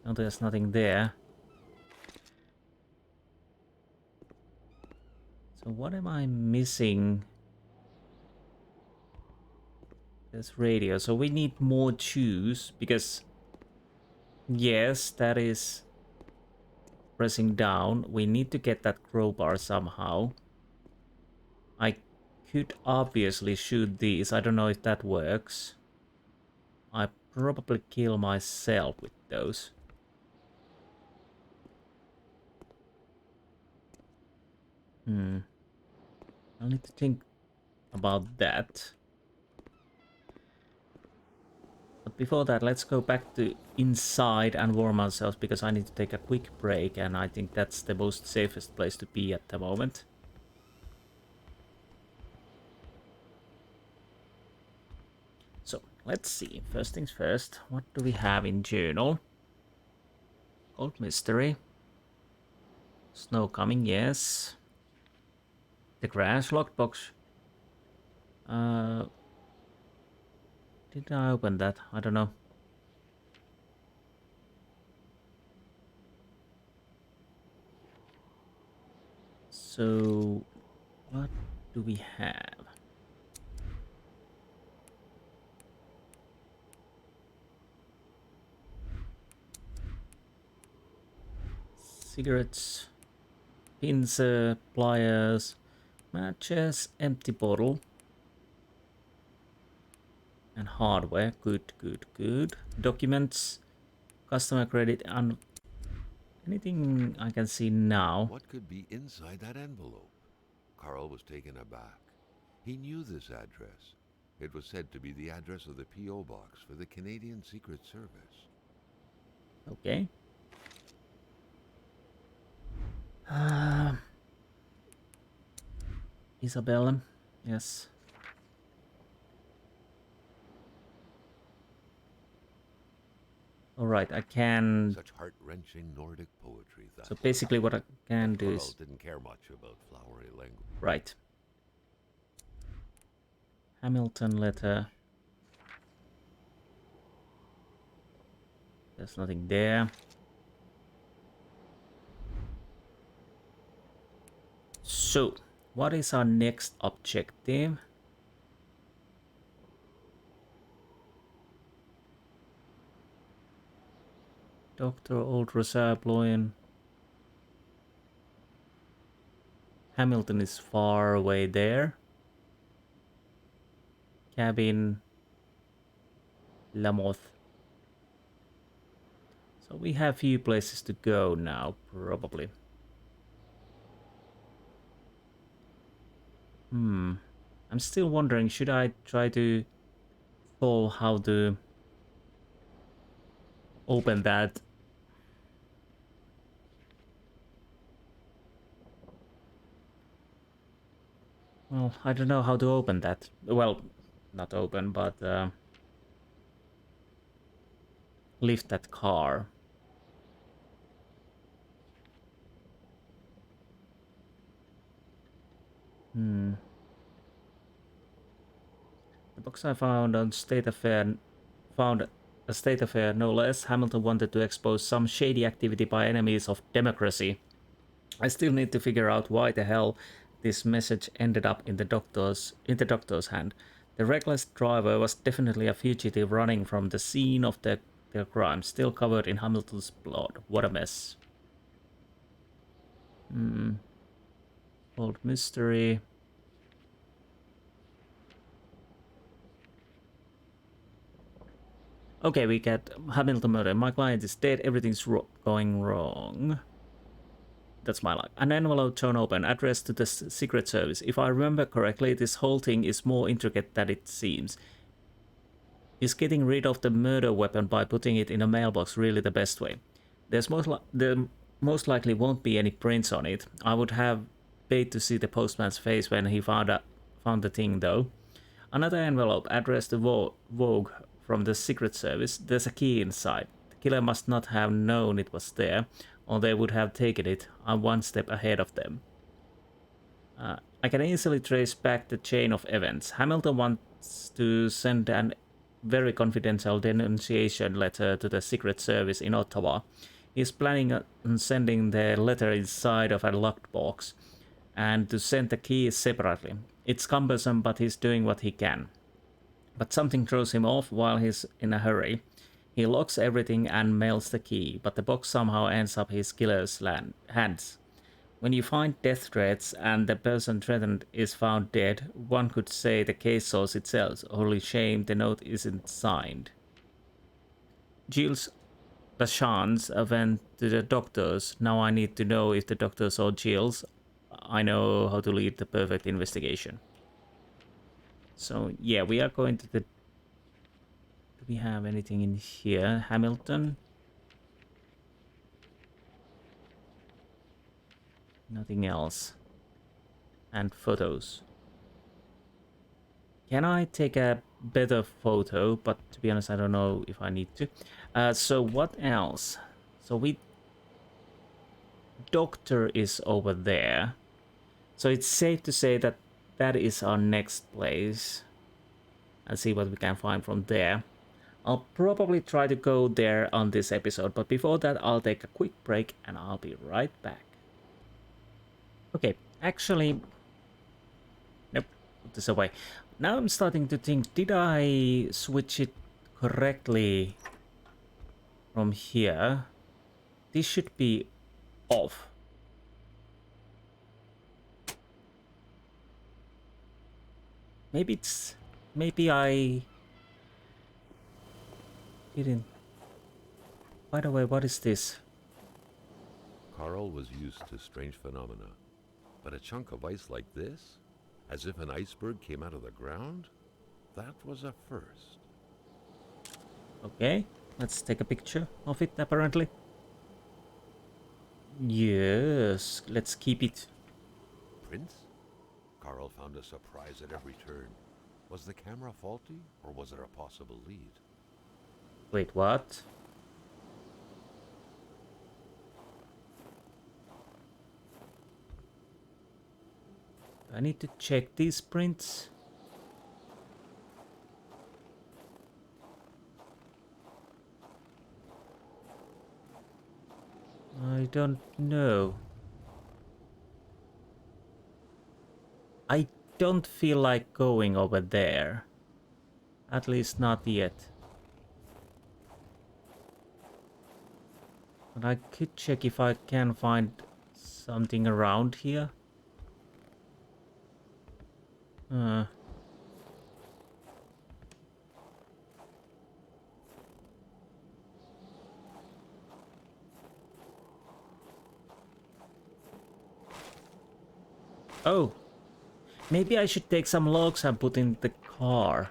No, there's nothing there. So what am I missing? There's radio. So we need more juice because, yes, that is pressing down. We need to get that crowbar somehow. I could obviously shoot these. I don't know if that works. I probably kill myself with those. I'll need to think about that. But before that, let's go back to inside and warm ourselves because I need to take a quick break and I think that's the most safest place to be at the moment. So, let's see. First things first, what do we have in journal? Old mystery. Snow coming, yes. The crash lockbox. Did I open that? I don't know. So, what do we have? Cigarettes, pincer, pliers, matches, empty bottle, and hardware. Good, good, good. Documents, customer credit, and anything I can see now. What could be inside that envelope? Carl was taken aback. He knew this address. It was said to be the address of the P.O. box for the Canadian Secret Service. Okay. Isabella, yes. All right, I can. Such heart-wrenching Nordic poetry. So basically, what I can do Carl is didn't care much about flowery language. right. Hamilton letter. There's nothing there. So, what is our next objective? Dr. Old Rosaire Bloin. Hamilton is far away there. Cabin. Lamoth. So we have few places to go now, probably. I'm still wondering, should I try to solve how to open that? Well, I don't know how to open that. Well, not open, but lift that car. The box I found on State Affair found a state affair, no less. Hamilton wanted to expose some shady activity by enemies of democracy. I still need to figure out why the hell this message ended up in the doctor's hand. The reckless driver was definitely a fugitive running from the scene of their crime, still covered in Hamilton's blood. What a mess. Old mystery. Okay, we get Hamilton murder. My client is dead. Everything's going wrong. That's my luck. An envelope torn open, addressed to the Secret Service. If I remember correctly, this whole thing is more intricate than it seems. Is getting rid of the murder weapon by putting it in a mailbox really the best way? There most likely won't be any prints on it. I would have paid to see the postman's face when he found the thing, though. Another envelope addressed to Vogue from the Secret Service. There's a key inside. The killer must not have known it was there, or they would have taken it. I'm one step ahead of them. I can easily trace back the chain of events. Hamilton wants to send an very confidential denunciation letter to the Secret Service in Ottawa. He's planning on sending the letter inside of a locked box and to send the keys separately. It's cumbersome, but he's doing what he can. But something throws him off while he's in a hurry. He locks everything and mails the key, but the box somehow ends up his killer's hands. When you find death threats and the person threatened is found dead, one could say the case solves itself. Only shame the note isn't signed. Gilles Lachance went to the doctors. Now I need to know if the doctor saw Gilles. I know how to lead the perfect investigation. So yeah, we are going to the... Do we have anything in here? Hamilton? Nothing else. And photos. Can I take a better photo? But to be honest, I don't know if I need to. So what else? So we... Doctor is over there. So it's safe to say that that is our next place. Let's see what we can find from there. I'll probably try to go there on this episode, but before that I'll take a quick break and I'll be right back. Okay, actually... Nope, put this away. Now I'm starting to think, did I switch it correctly from here? This should be off. Maybe I didn't. By the way, what is this? Carl was used to strange phenomena, but a chunk of ice like this, as if an iceberg came out of the ground, that was a first. Okay, let's take a picture of it, apparently. Yes, let's keep it. Prince? Carl found a surprise at every turn. Was the camera faulty, or was it a possible lead? Wait, what? I need to check these prints. I don't know. I don't feel like going over there. At least not yet. But I could check if I can find something around here. Oh, maybe I should take some logs and put in the car.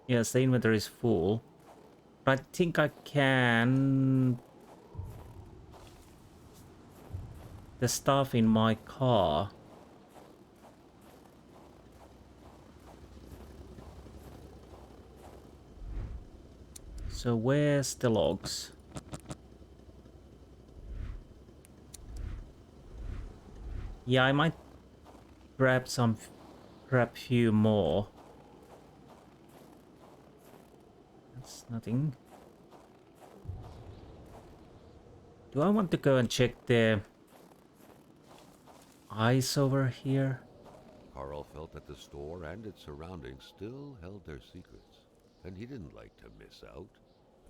Yes, the inventory is full. But I think I can... The stuff in my car. So where's the logs? Yeah, I might grab few more. That's nothing. Do I want to go and check the ice over here? Carl felt that the store and its surroundings still held their secrets, and he didn't like to miss out.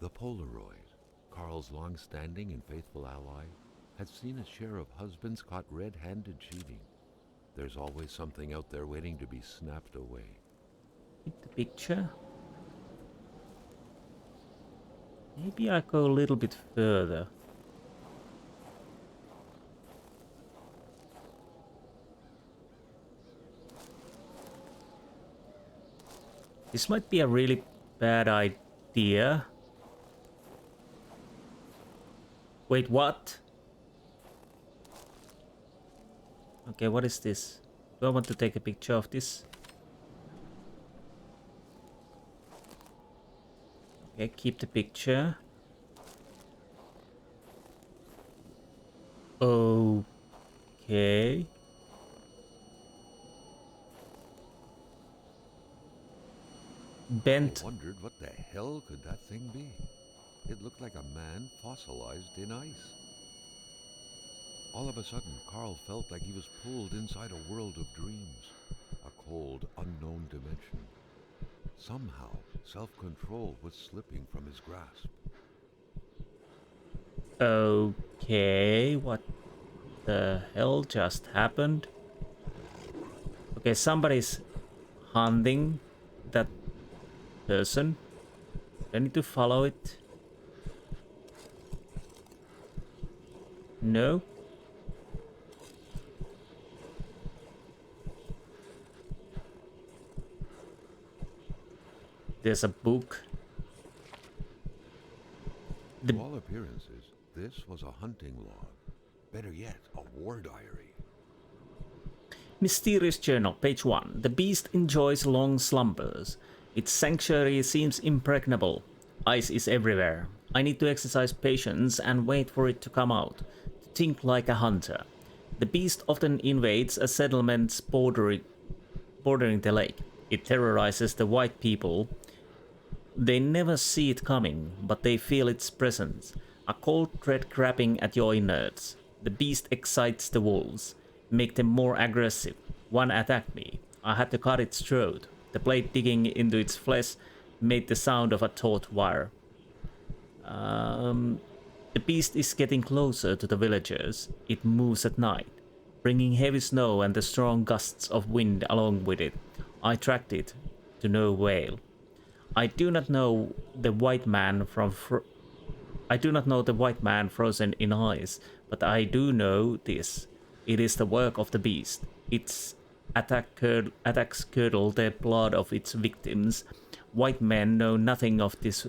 The Polaroid, Carl's long-standing and faithful ally, had seen its share of husbands caught red-handed cheating. There's always something out there waiting to be snapped away. Hit the picture. Maybe I go a little bit further. This might be a really bad idea. Wait, what? Okay, what is this? Do I want to take a picture of this? Okay, keep the picture. Okay. Bent. I wondered what the hell could that thing be. It looked like a man fossilized in ice. All of a sudden, Carl felt like he was pulled inside a world of dreams, a cold, unknown dimension. Somehow, self-control was slipping from his grasp. Okay, what the hell just happened? Okay, somebody's hunting that person. I need to follow it. No. There's a book. To all appearances, this was a hunting log. Better yet, a war diary. Mysterious Journal, page 1. The beast enjoys long slumbers. Its sanctuary seems impregnable. Ice is everywhere. I need to exercise patience and wait for it to come out. To think like a hunter. The beast often invades a settlement bordering the lake. It terrorizes the white people. They never see it coming, but they feel its presence. A cold dread grabbing at your innards. The beast excites the wolves, make them more aggressive. One attacked me. I had to cut its throat. The blade digging into its flesh made the sound of a taut wire. The beast is getting closer to the villagers. It moves at night, bringing heavy snow and the strong gusts of wind along with it. I tracked it to no avail. I do not know the white man frozen in ice, but I do know this. It is the work of the beast. Its attacks curdle the blood of its victims. White men know nothing of this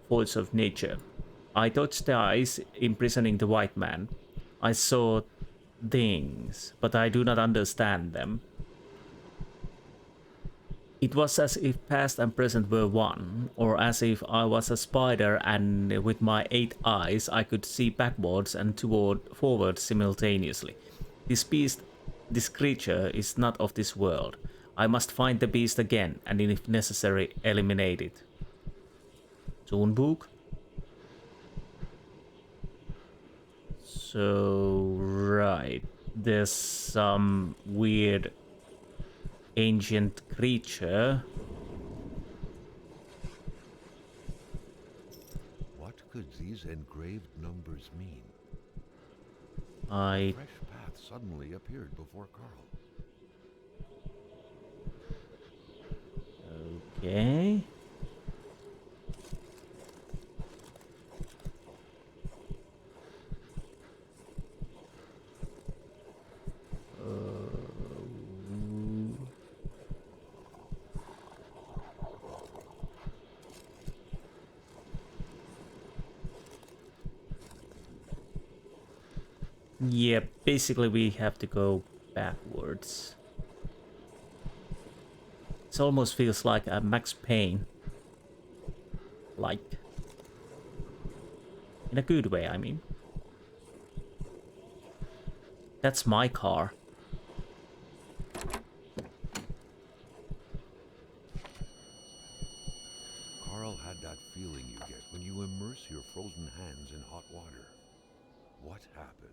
force of nature. I touched the ice, imprisoning the white man. I saw things, but I do not understand them. It was as if past and present were one, or as if I was a spider and with my 8 eyes I could see backwards and forward simultaneously. This creature is not of this world. I must find the beast again and if necessary eliminate it. Toonbook. So, right. There's some weird ancient creature. What could these engraved numbers mean? A fresh path suddenly appeared before Carl. Okay. Yeah, basically we have to go backwards. It almost feels like a Max Payne. Like. In a good way, I mean. That's my car. Carl had that feeling you get when you immerse your frozen hands in hot water. What happened?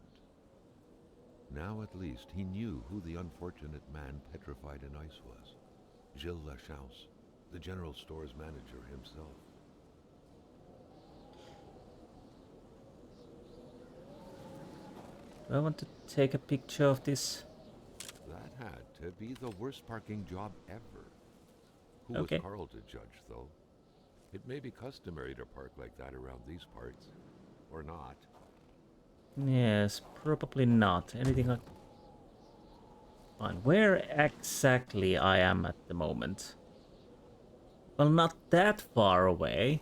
Now at least he knew who the unfortunate man petrified in ice was. Gilles Lachance, the general store's manager himself. Do I want to take a picture of this? That had to be the worst parking job ever. Who Okay. was Carl to judge, though? It may be customary to park like that around these parts. Or not. Yes, probably not. Anything like... Fine. Where exactly I am at the moment? Well, not that far away.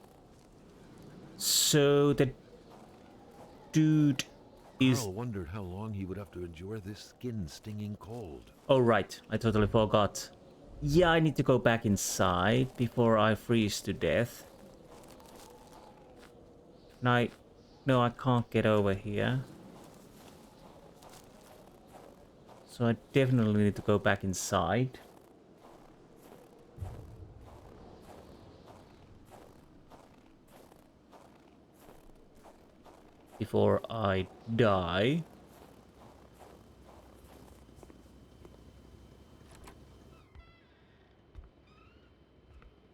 So the dude is... Carl wondered how long he would have to endure this skin-stinging cold. Oh, right. I totally forgot. Yeah, I need to go back inside before I freeze to death. No, I can't get over here. So I definitely need to go back inside. before I die.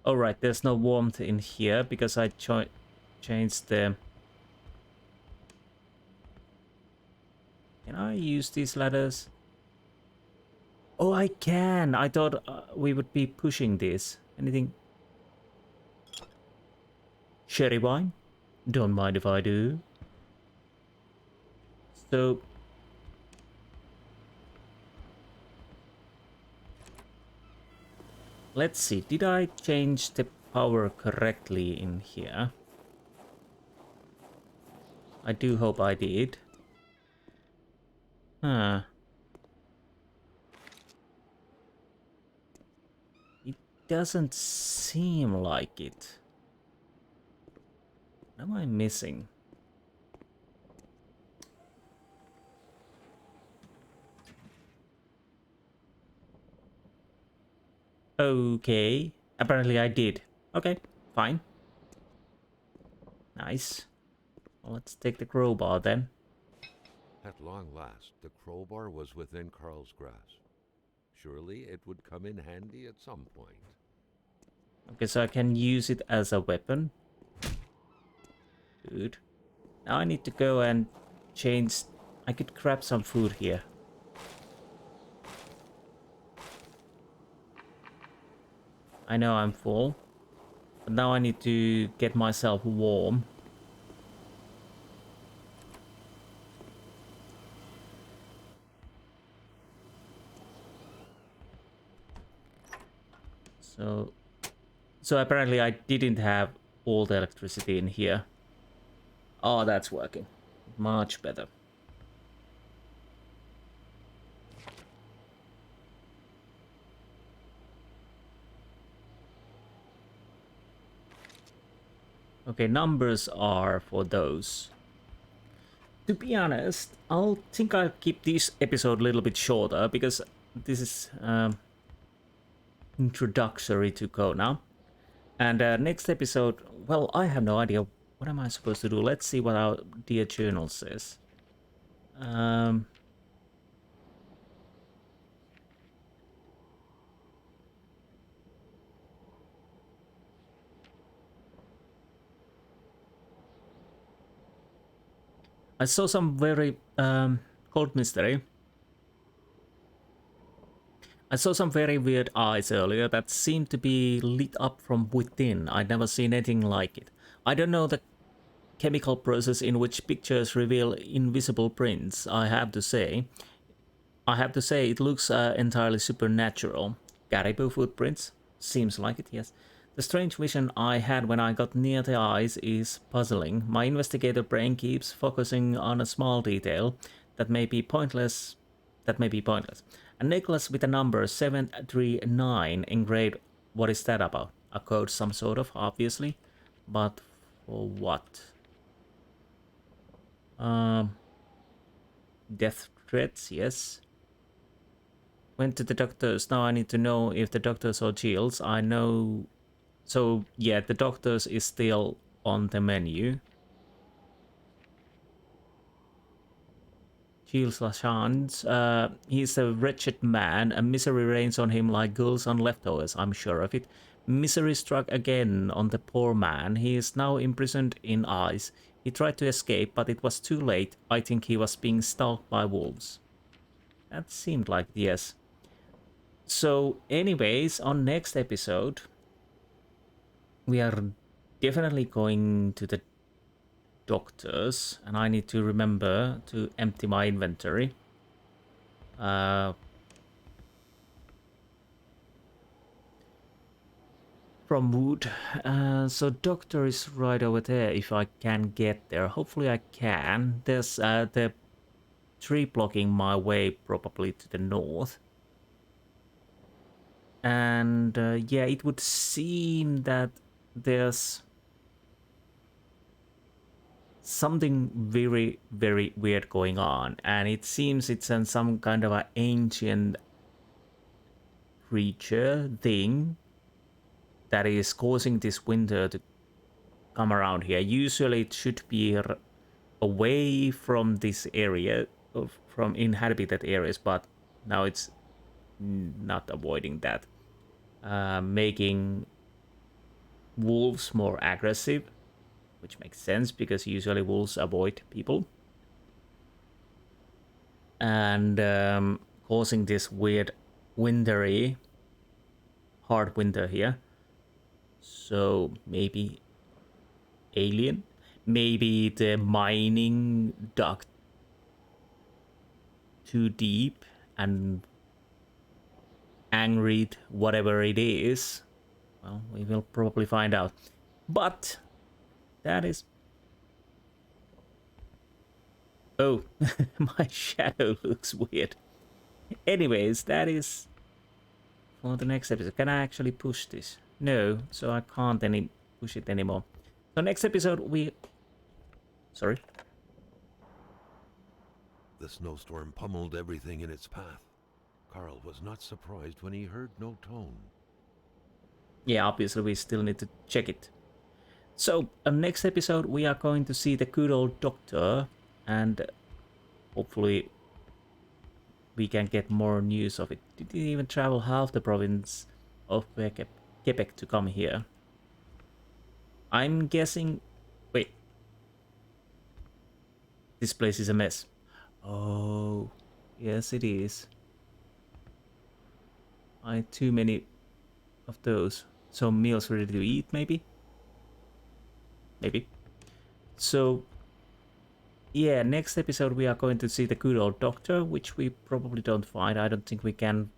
Alright, there's no warmth in here because I changed the... Can I use these ladders? Oh, I can! I thought we would be pushing this. Anything? Sherry wine? Don't mind if I do. So... Let's see, did I change the power correctly in here? I do hope I did. Huh. It doesn't seem like it. What am I missing? Okay. Apparently I did. Okay, fine. Nice. Well, let's take the crowbar then. At long last, the crowbar was within Carl's grasp. Surely it would come in handy at some point. Okay, so I can use it as a weapon. Good. Now I need to go and change... I could grab some food here. I know I'm full. But now I need to get myself warm. So apparently I didn't have all the electricity in here. Oh, that's working. Much better. Okay, numbers are for those. To be honest, I'll keep this episode a little bit shorter because this is introductory to Kona. And next episode, well, I have no idea. What am I supposed to do? Let's see what our dear journal says. I saw some very cold mystery. I saw some very weird eyes earlier that seemed to be lit up from within. I'd never seen anything like it. I don't know the chemical process in which pictures reveal invisible prints. I have to say it looks entirely supernatural. Caribou footprints? Seems like it, yes. The strange vision I had when I got near the eyes is puzzling. My investigator brain keeps focusing on a small detail that may be pointless. A necklace with a number 739 engraved. What is that about? A code, some sort of, obviously. But for what? Death threats, yes. Went to the doctors. Now I need to know if the doctors or Giles. I know. So yeah, the doctors is still on the menu. Giles Lachance, he's a wretched man, and misery reigns on him like ghouls on leftovers, I'm sure of it. Misery struck again on the poor man. He is now imprisoned in ice. He tried to escape, but it was too late. I think he was being stalked by wolves. That seemed like yes. So anyways, on next episode, we are definitely going to the doctors, and I need to remember to empty my inventory. From wood. So doctor is right over there if I can get there. Hopefully I can. There's the tree blocking my way probably to the north. And yeah, it would seem that there's something very, very weird going on. And it seems it's some kind of an ancient creature thing that is causing this winter to come around here. Usually it should be away from this area, from inhabited areas, but now it's not avoiding that. Making wolves more aggressive, which makes sense because usually wolves avoid people. And causing this weird wintry, hard winter here. So maybe alien? Maybe the mining dug too deep and angered whatever it is. Well, we will probably find out. But that is... Oh, my shadow looks weird. Anyways, that is for the next episode. Can I actually push this? No, so I can't push it anymore. So next episode we... Sorry? The snowstorm pummeled everything in its path. Carl was not surprised when he heard no tone. Yeah, obviously we still need to check it. So, next episode we are going to see the good old doctor, and hopefully we can get more news of it. Did he even travel half the province of Quebec to come here? I'm guessing... Wait. This place is a mess. Oh, yes it is. I had too many of those. So meals ready to eat, maybe? Maybe. So, yeah, next episode we are going to see the good old doctor, which we probably don't find. I don't think we can...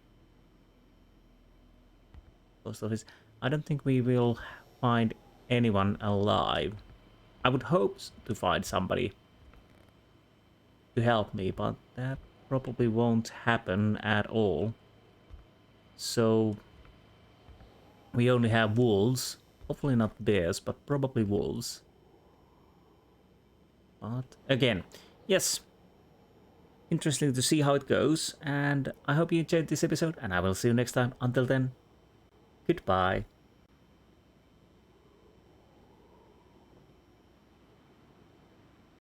Post office. I don't think we will find anyone alive. I would hope to find somebody to help me, but that probably won't happen at all. So we only have wolves. Hopefully not bears, but probably wolves. But again, yes, interesting to see how it goes, and I hope you enjoyed this episode, and I will see you next time. Until then, goodbye.